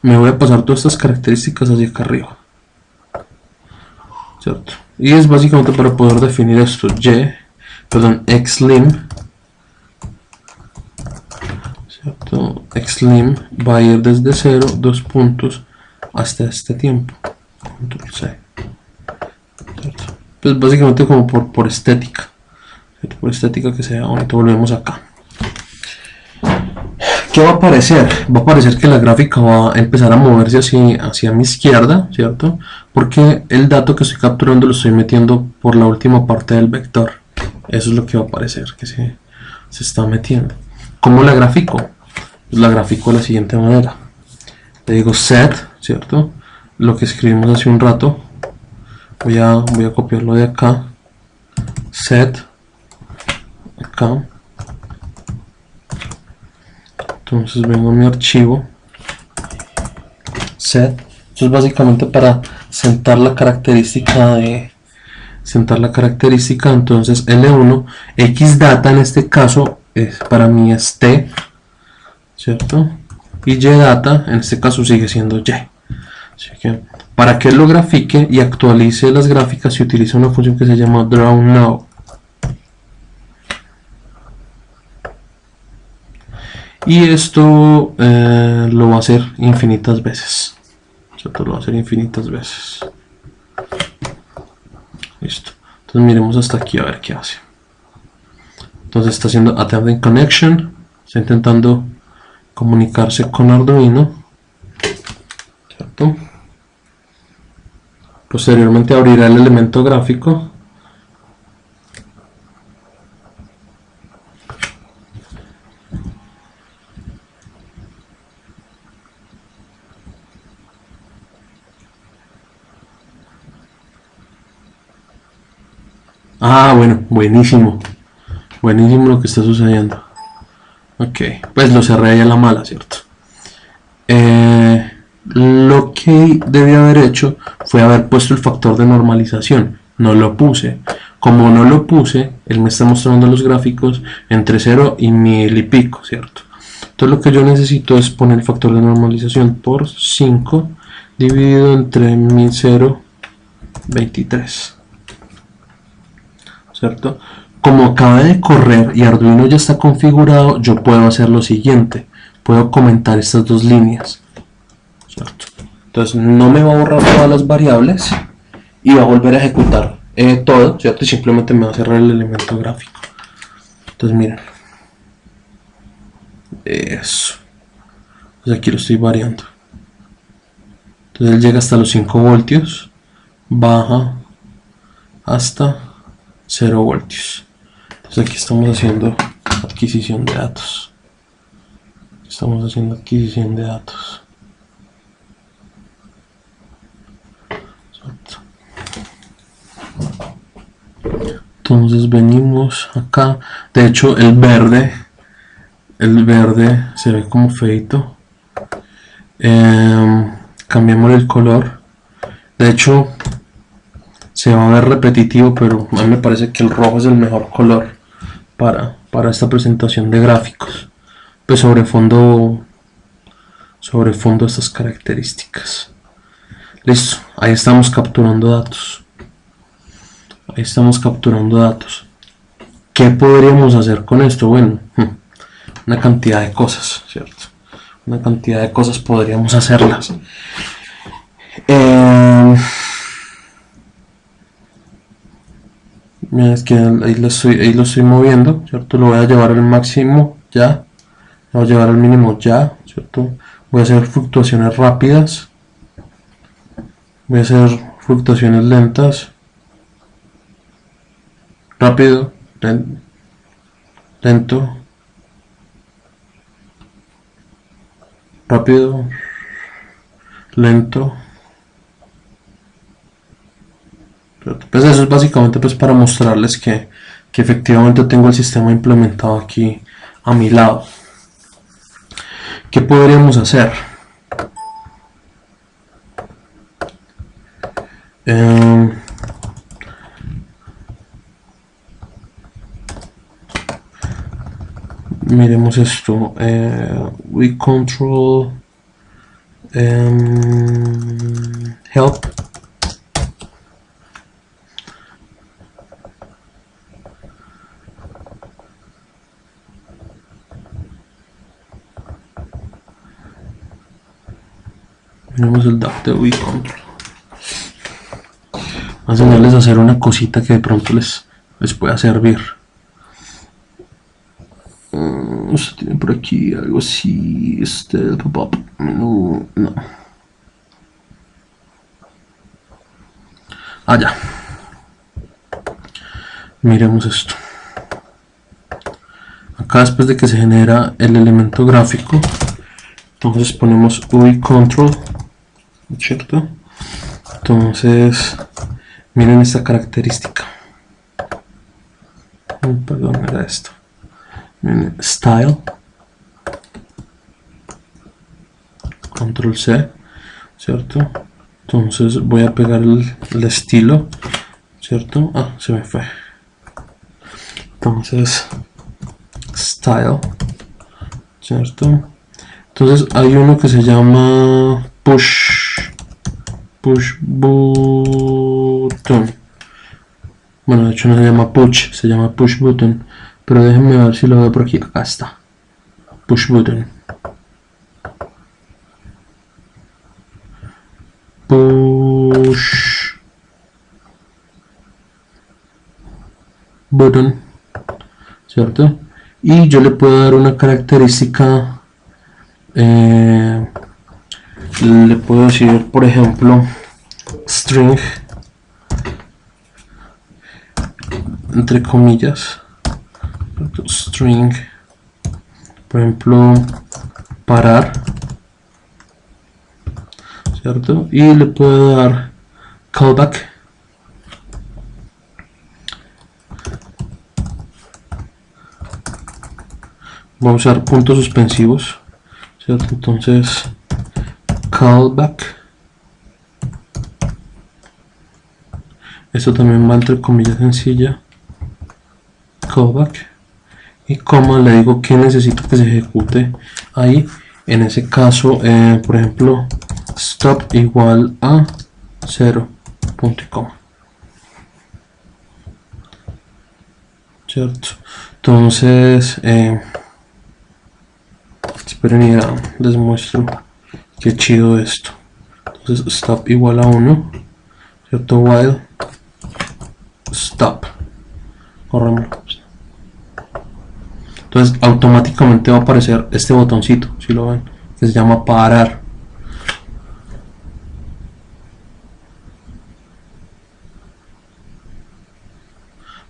me voy a pasar todas estas características hacia acá arriba, ¿cierto? Y es básicamente para poder definir esto, xlim, ¿cierto? Xlim va a ir desde 0, 2 puntos, hasta este tiempo. Control C. ¿Cierto? Pues básicamente como por estética. ¿Cierto? Por estética que sea bonito. Volvemos acá. ¿Qué va a aparecer? Va a aparecer que la gráfica va a empezar a moverse hacia mi izquierda, ¿cierto? Porque el dato que estoy capturando lo estoy metiendo por la última parte del vector. Eso es lo que va a aparecer, que se está metiendo. ¿Cómo la grafico? Pues la grafico de la siguiente manera. Le digo set, ¿cierto? Lo que escribimos hace un rato. Voy a copiarlo de acá. Set. Acá. Entonces vengo a mi archivo. Set. Esto es básicamente para sentar la característica entonces L1, Xdata en este caso para mí es T, ¿cierto? Y YData en este caso sigue siendo Y. Así que para que lo grafique y actualice las gráficas se utiliza una función que se llama drawNow. Y esto lo va a hacer infinitas veces. ¿Cierto? Lo va a hacer infinitas veces. Listo. Entonces miremos hasta aquí a ver qué hace. Entonces está haciendo attempting connection. Está intentando comunicarse con Arduino. ¿Cierto? Posteriormente abrirá el elemento gráfico. Ah, bueno, buenísimo. Buenísimo lo que está sucediendo. Ok, pues lo cerré ahí a la mala, ¿cierto? Lo que debía haber hecho fue haber puesto el factor de normalización. No lo puse. Como no lo puse, él me está mostrando los gráficos entre 0 y 1000 y pico, ¿cierto? Entonces lo que yo necesito es poner el factor de normalización por 5 dividido entre 1023. ¿Cierto? Como acaba de correr y Arduino ya está configurado, yo puedo hacer lo siguiente. Puedo comentar estas dos líneas. ¿Cierto? Entonces no me va a borrar todas las variables y va a volver a ejecutar todo, ¿cierto? Y simplemente me va a cerrar el elemento gráfico. Entonces miren. Eso. Entonces aquí lo estoy variando. Entonces él llega hasta los 5 voltios. Baja hasta 0 voltios. Entonces aquí estamos haciendo adquisición de datos. Entonces venimos acá. De hecho el verde se ve como feito. Cambiamos el color. De hecho se va a ver repetitivo, pero a mí me parece que el rojo es el mejor color para esta presentación de gráficos, pues sobre fondo estas características. Listo, ahí estamos capturando datos. ¿Qué podríamos hacer con esto? Bueno, una cantidad de cosas, ¿cierto? Una cantidad de cosas podríamos hacerlas. Mira, es que ahí lo estoy moviendo, ¿cierto? Lo voy a llevar al máximo ya, lo voy a llevar al mínimo ya, ¿cierto? Voy a hacer fluctuaciones rápidas, voy a hacer fluctuaciones lentas, rápido, lento, rápido, lento. Pues eso es básicamente pues para mostrarles que efectivamente tengo el sistema implementado aquí a mi lado. ¿Qué podríamos hacer? Miremos esto. We control help. Miremos el DAP de UI Control. Voy a enseñarles a hacer una cosita que de pronto les pueda servir. Esto tiene por aquí algo así, el pop-up menú, no. Ya. Miremos esto. Acá después de que se genera el elemento gráfico, entonces ponemos UI Control, ¿cierto? Entonces, miren esta característica. Perdón, era esto. Miren, Style, Control C, ¿cierto? Entonces voy a pegar el estilo, ¿cierto? Se me fue. Entonces, Style, ¿cierto? Entonces hay uno que se llama Push Button. Bueno, de hecho no se llama Push, se llama Push Button. Pero déjenme ver si lo veo por aquí. Acá está. Push Button. Push Button, ¿cierto? Y yo le puedo dar una característica, le puedo decir, por ejemplo, string, entre comillas, string, por ejemplo, parar, ¿cierto? Y le puedo dar callback, voy a usar puntos suspensivos, ¿cierto? Entonces callback, esto también va entre comillas sencilla, callback, y coma, le digo que necesito que se ejecute ahí. En ese caso, por ejemplo, stop igual a 0, punto y coma, ¿cierto? Entonces, esperen y ya les muestro qué chido esto. Entonces, stop igual a 1, ¿cierto? While stop, corremos. Entonces automáticamente va a aparecer este botoncito, si lo ven, que se llama parar.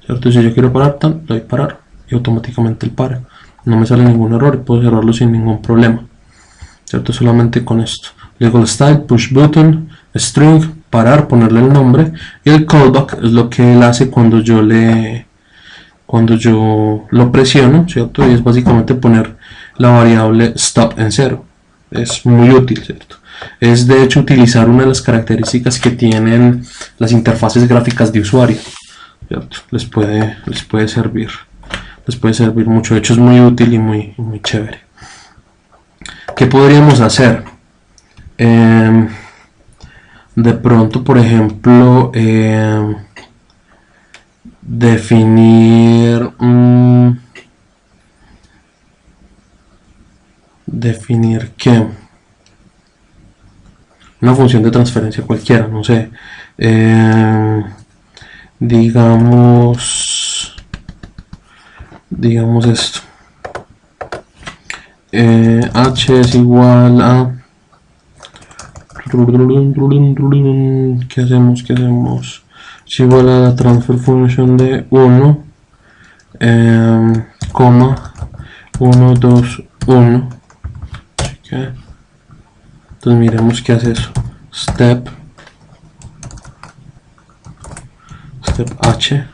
¿Cierto? Si yo quiero parar, le doy parar y automáticamente él para. No me sale ningún error y puedo cerrarlo sin ningún problema, ¿cierto? Solamente con esto. Le digo el style, push button, string, parar, ponerle el nombre, y el callback es lo que él hace cuando yo lo presiono, ¿cierto? Y es básicamente poner la variable stop en 0. Es muy útil, ¿cierto? Es de hecho utilizar una de las características que tienen las interfaces gráficas de usuario, ¿cierto? Les puede servir mucho. De hecho es muy útil y muy chévere. ¿Qué podríamos hacer? De pronto, por ejemplo, definir qué, una función de transferencia cualquiera, no sé, digamos esto, h es igual a, ¿qué hacemos? Es igual a la transfer function de 1, coma 1, 2, 1. Entonces miremos qué hace eso. Step h.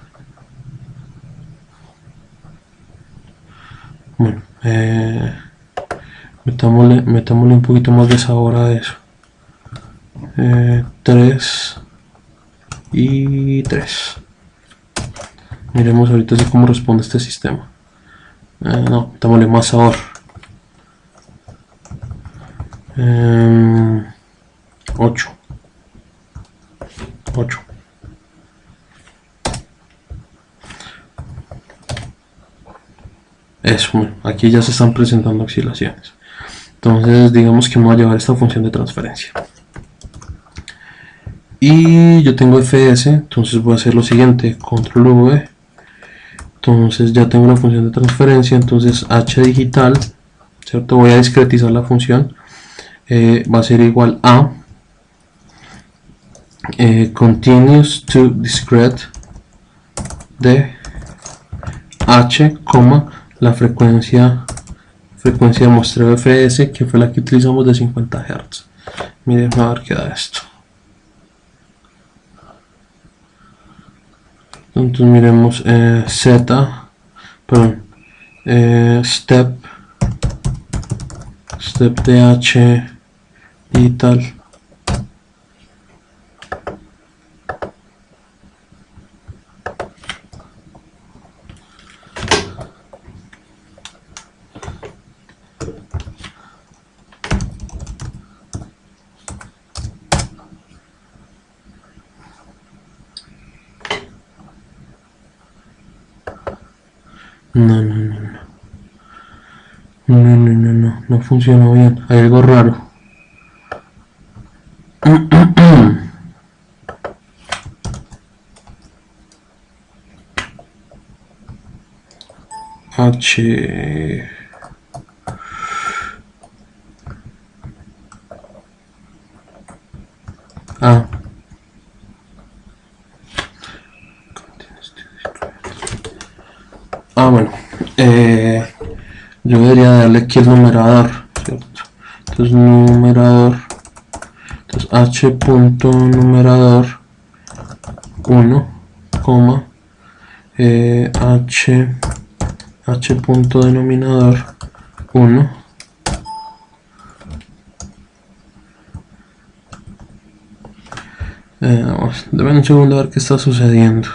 Bueno, metámosle un poquito más de sabor a eso. 3 y 3. Miremos ahorita así cómo responde este sistema. No, metámosle más sabor. 8. Eso, bueno, aquí ya se están presentando oscilaciones. Entonces digamos que me voy a llevar esta función de transferencia. y yo tengo fs, entonces voy a hacer lo siguiente, control v. Entonces ya tengo la función de transferencia, entonces h digital, ¿cierto? Voy a discretizar la función, va a ser igual a continuous to discrete de h, la frecuencia de muestreo fs, que fue la que utilizamos de 50 Hz. Miren a ver qué da esto. Entonces miremos step de h y tal. No funcionó bien, hay algo raro. H bueno, yo debería darle aquí el numerador, ¿cierto? Entonces numerador, entonces h punto numerador 1, h punto denominador 1. Dame un segundo a ver qué está sucediendo.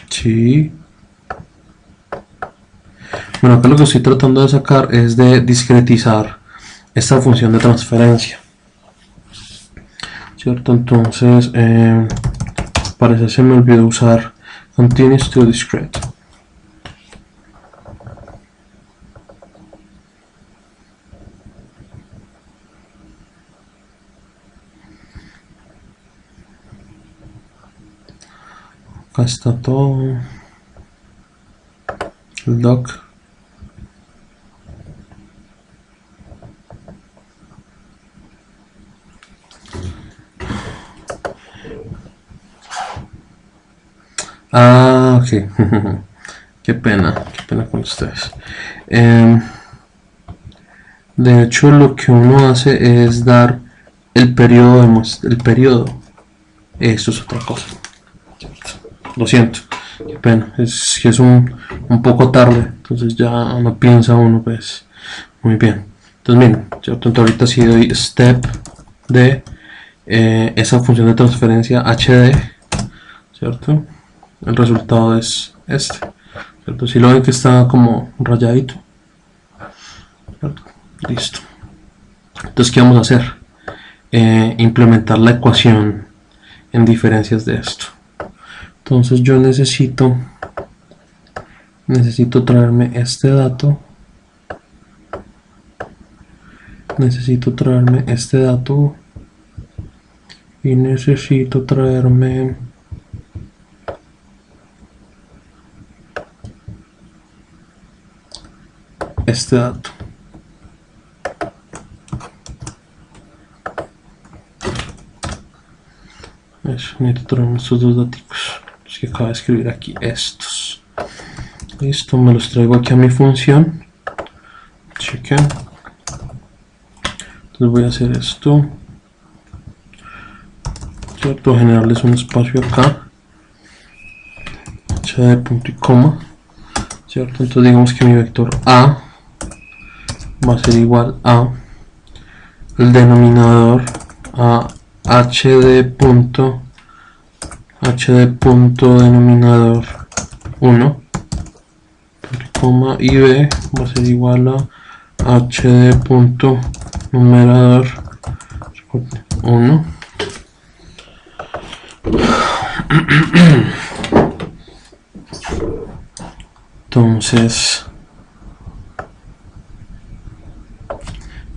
Sí. Bueno, acá lo que estoy tratando de sacar es de discretizar esta función de transferencia, ¿cierto? Entonces, parece se me olvidó usar continuous to discrete. Acá está todo el doc. Ok. qué pena con ustedes. De hecho, lo que uno hace es dar el periodo, Eso es otra cosa. Lo siento, qué pena. Es que es un poco tarde, entonces ya no piensa uno, pues. Muy bien. Entonces, miren, ¿cierto? Entonces, ahorita si doy step de esa función de transferencia HD, ¿cierto? El resultado es este, ¿cierto? Si lo ven que está como rayadito, ¿cierto? Listo. Entonces, ¿qué vamos a hacer? Implementar la ecuación en diferencias de esto. Entonces yo necesito traerme este dato, y necesito traerme este dato. Eso, necesito traerme estos dos datos que acabo de escribir aquí, estos. Listo, me los traigo aquí a mi función. Chequen. Entonces voy a hacer esto, ¿cierto? Generarles un espacio acá, hd punto y coma, ¿cierto? Entonces digamos que mi vector a va a ser igual a el denominador a hd punto denominador 1, y b va a ser igual a hd punto numerador 1. Entonces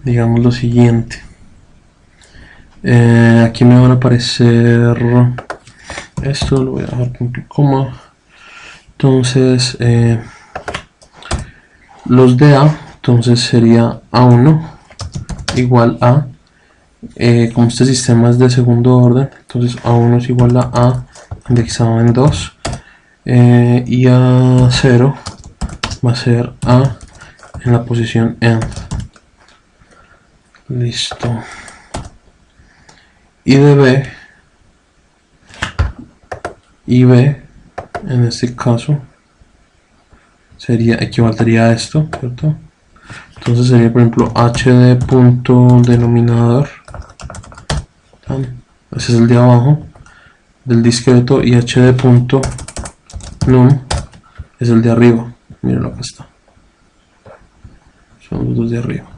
digamos lo siguiente. Aquí me van a aparecer esto, lo voy a dejar punto y coma. Entonces los de A, entonces sería A1 igual a, como este sistema es de segundo orden, entonces A1 es igual a A indexado en 2, y A0 va a ser A en la posición end. Listo. Y de B y B en este caso equivaldría a esto, ¿cierto? Entonces sería, por ejemplo, hd punto denominador, ese es el de abajo del discreto, y hd punto num es el de arriba. Miren, acá está, son los dos de arriba,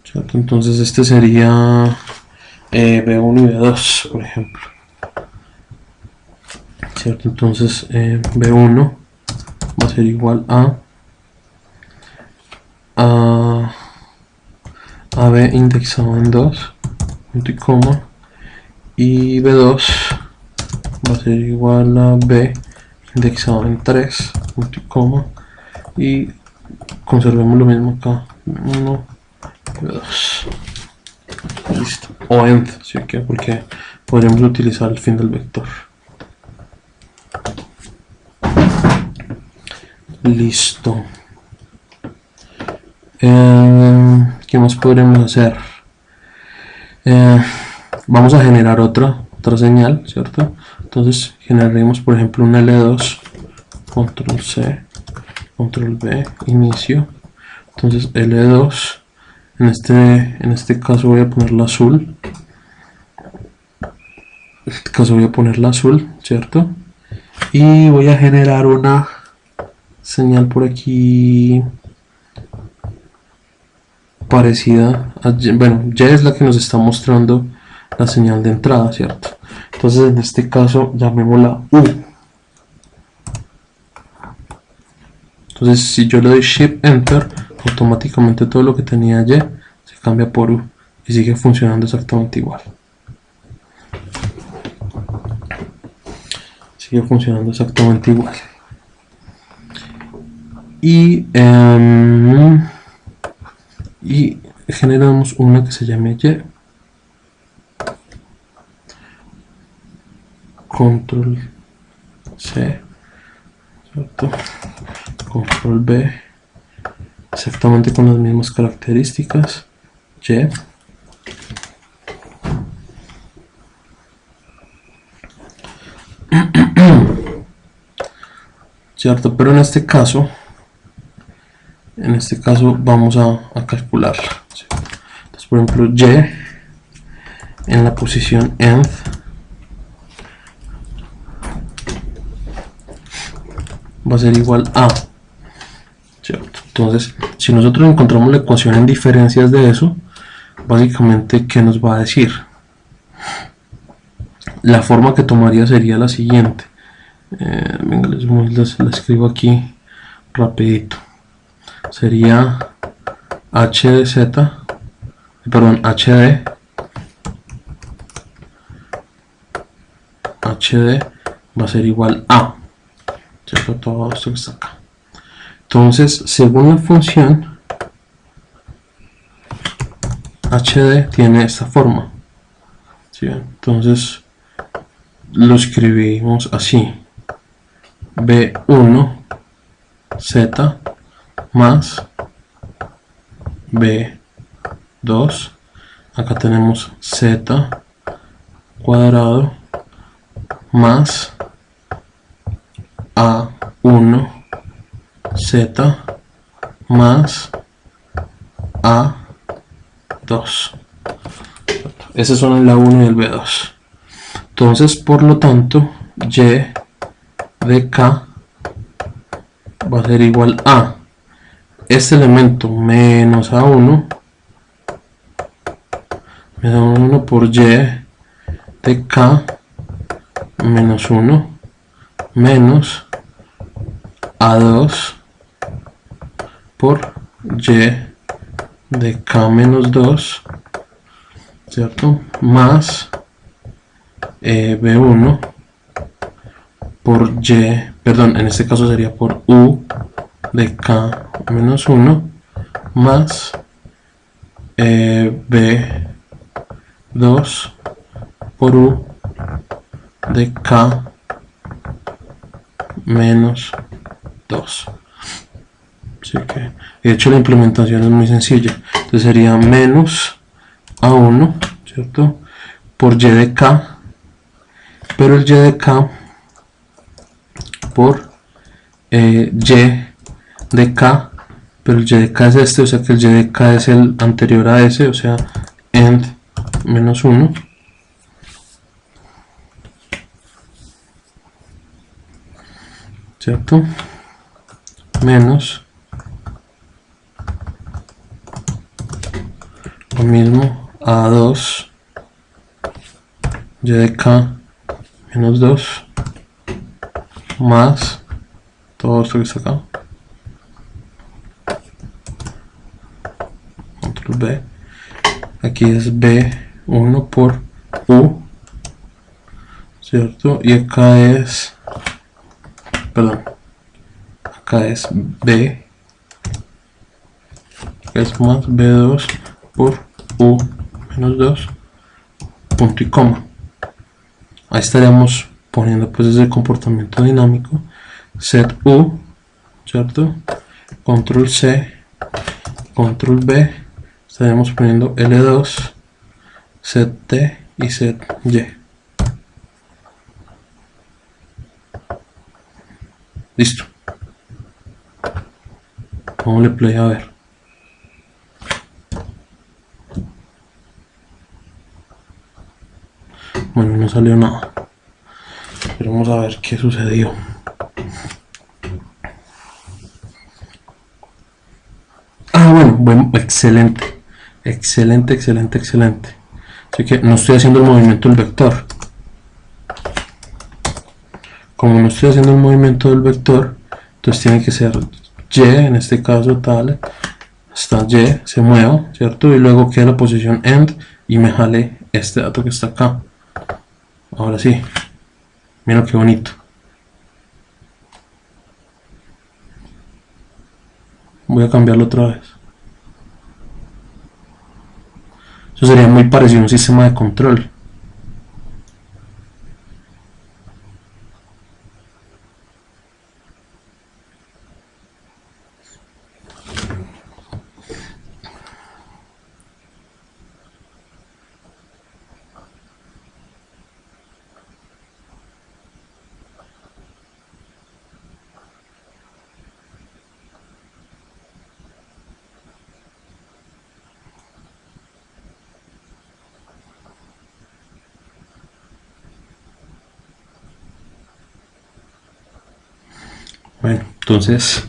¿cierto? Entonces este sería B1 y B2, por ejemplo, ¿cierto? Entonces B1 va a ser igual a B indexado en 2, punto y coma, y B2 va a ser igual a B indexado en 3, punto y coma, y conservemos lo mismo acá, 1, B2, listo, o end, ¿sí? Porque podríamos utilizar el fin del vector. Listo. ¿Qué más podremos hacer? Vamos a generar otra señal, ¿cierto? Entonces generaremos, por ejemplo, un L2, control C, control B, inicio. Entonces L2, en este caso voy a ponerla azul. En este caso voy a ponerla azul, ¿cierto? Y voy a generar una señal por aquí parecida a Y. Bueno, Y es la que nos está mostrando la señal de entrada, ¿cierto? Entonces en este caso llamémosla U. Entonces si yo le doy Shift Enter, automáticamente todo lo que tenía Y se cambia por U y sigue funcionando exactamente igual. Sigue funcionando exactamente igual. Y generamos una que se llame Y, control C, ¿cierto? Control B, exactamente con las mismas características, Y, ¿cierto? Pero en este caso vamos a calcularla, ¿cierto? Entonces, por ejemplo, Y en la posición end va a ser igual a, ¿cierto? Entonces, si nosotros encontramos la ecuación en diferencias de eso, básicamente, ¿qué nos va a decir? La forma que tomaría sería la siguiente. Venga, la escribo aquí rapidito. Sería HDZ, perdón, HD va a ser igual a, ¿cierto? Todo esto que está acá. Entonces, según la función, HD tiene esta forma, ¿sí? Entonces lo escribimos así: B1 Z más B2, acá tenemos Z cuadrado más A1 Z más A2. Esos son el A1 y el B2. Entonces, por lo tanto, Y de K va a ser igual a este elemento menos A1 por Y de K menos 1 menos A2 por Y de k menos 2, ¿cierto? Más b1 por y, perdón, en este caso sería por u de k menos 1 más b2 por u de k menos 2. Así que, de hecho, la implementación es muy sencilla. Entonces sería menos a1, ¿cierto? Por y de k, pero el y de k por y de k, pero el y de k es este, o sea que el y de k es el anterior a ese, o sea, end menos 1. ¿Cierto? Menos lo mismo a 2 y de k menos 2 más todo esto que está acá, control B, aquí es b1 por u, ¿cierto? Y acá es, perdón, acá es b, es más b2 por u menos 2, punto y coma. Ahí estaríamos poniendo pues ese comportamiento dinámico, set u, ¿cierto? Control C, control B, estaríamos poniendo L2, set T y set Y. Listo. Pongámosle play a ver. Bueno, no salió nada. Pero vamos a ver qué sucedió. Bueno, excelente. Excelente. Así que no estoy haciendo el movimiento del vector. Como no estoy haciendo el movimiento del vector, entonces tiene que ser y, en este caso tal, hasta y se mueva, ¿cierto? Y luego queda la posición end y me jale este dato que está acá. Ahora sí, miren qué bonito. Voy a cambiarlo otra vez. Eso sería muy parecido a un sistema de control. Bueno, entonces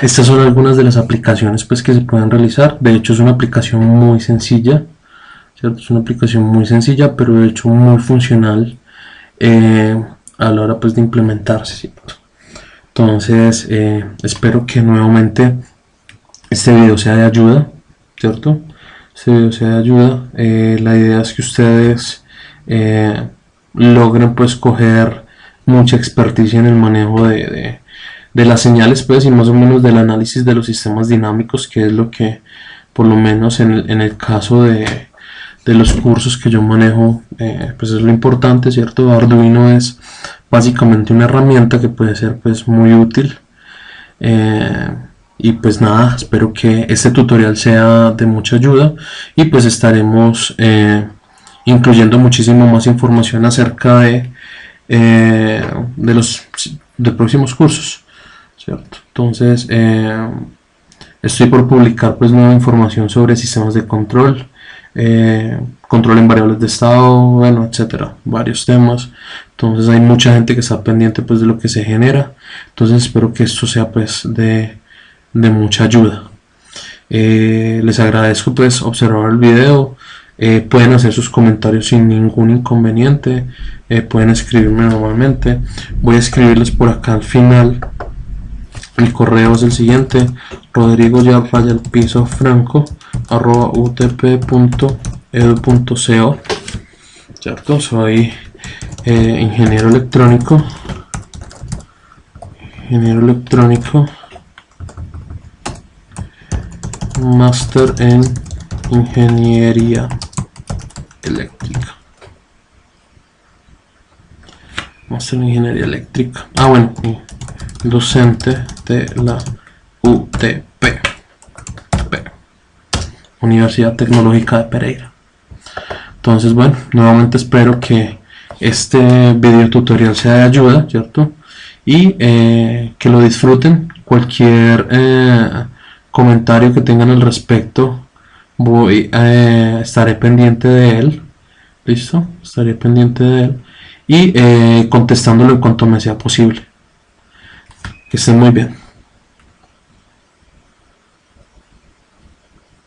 estas son algunas de las aplicaciones pues que se pueden realizar. De hecho es una aplicación muy sencilla, ¿cierto? Es una aplicación muy sencilla, pero de hecho muy funcional a la hora pues de implementarse, ¿cierto? Entonces espero que nuevamente este video sea de ayuda, ¿cierto? Este video sea de ayuda. La idea es que ustedes logren pues coger mucha experticia en el manejo de las señales pues, y más o menos del análisis de los sistemas dinámicos, que es lo que por lo menos en el caso de los cursos que yo manejo pues es lo importante, ¿cierto? Arduino es básicamente una herramienta que puede ser pues muy útil, y pues nada, espero que este tutorial sea de mucha ayuda y pues estaremos incluyendo muchísimo más información acerca de los próximos cursos, ¿cierto? Entonces estoy por publicar pues nueva información sobre sistemas de control, control en variables de estado, bueno, etcétera, varios temas. Entonces hay mucha gente que está pendiente pues de lo que se genera, entonces espero que esto sea pues de mucha ayuda. Les agradezco pues observar el video. Pueden hacer sus comentarios sin ningún inconveniente, pueden escribirme normalmente. Voy a escribirles por acá al final El correo es el siguiente: rodrigo_franco@utp.edu.co, ¿cierto? Soy ingeniero electrónico, máster en ingeniería eléctrica. Bueno, docente de la UTP, Universidad Tecnológica de Pereira. Entonces, bueno, nuevamente espero que este video tutorial sea de ayuda, ¿cierto? Y que lo disfruten. Cualquier comentario que tengan al respecto, estaré pendiente de él. ¿Listo? Estaré pendiente de él y contestándolo en cuanto me sea posible. Que estén muy bien.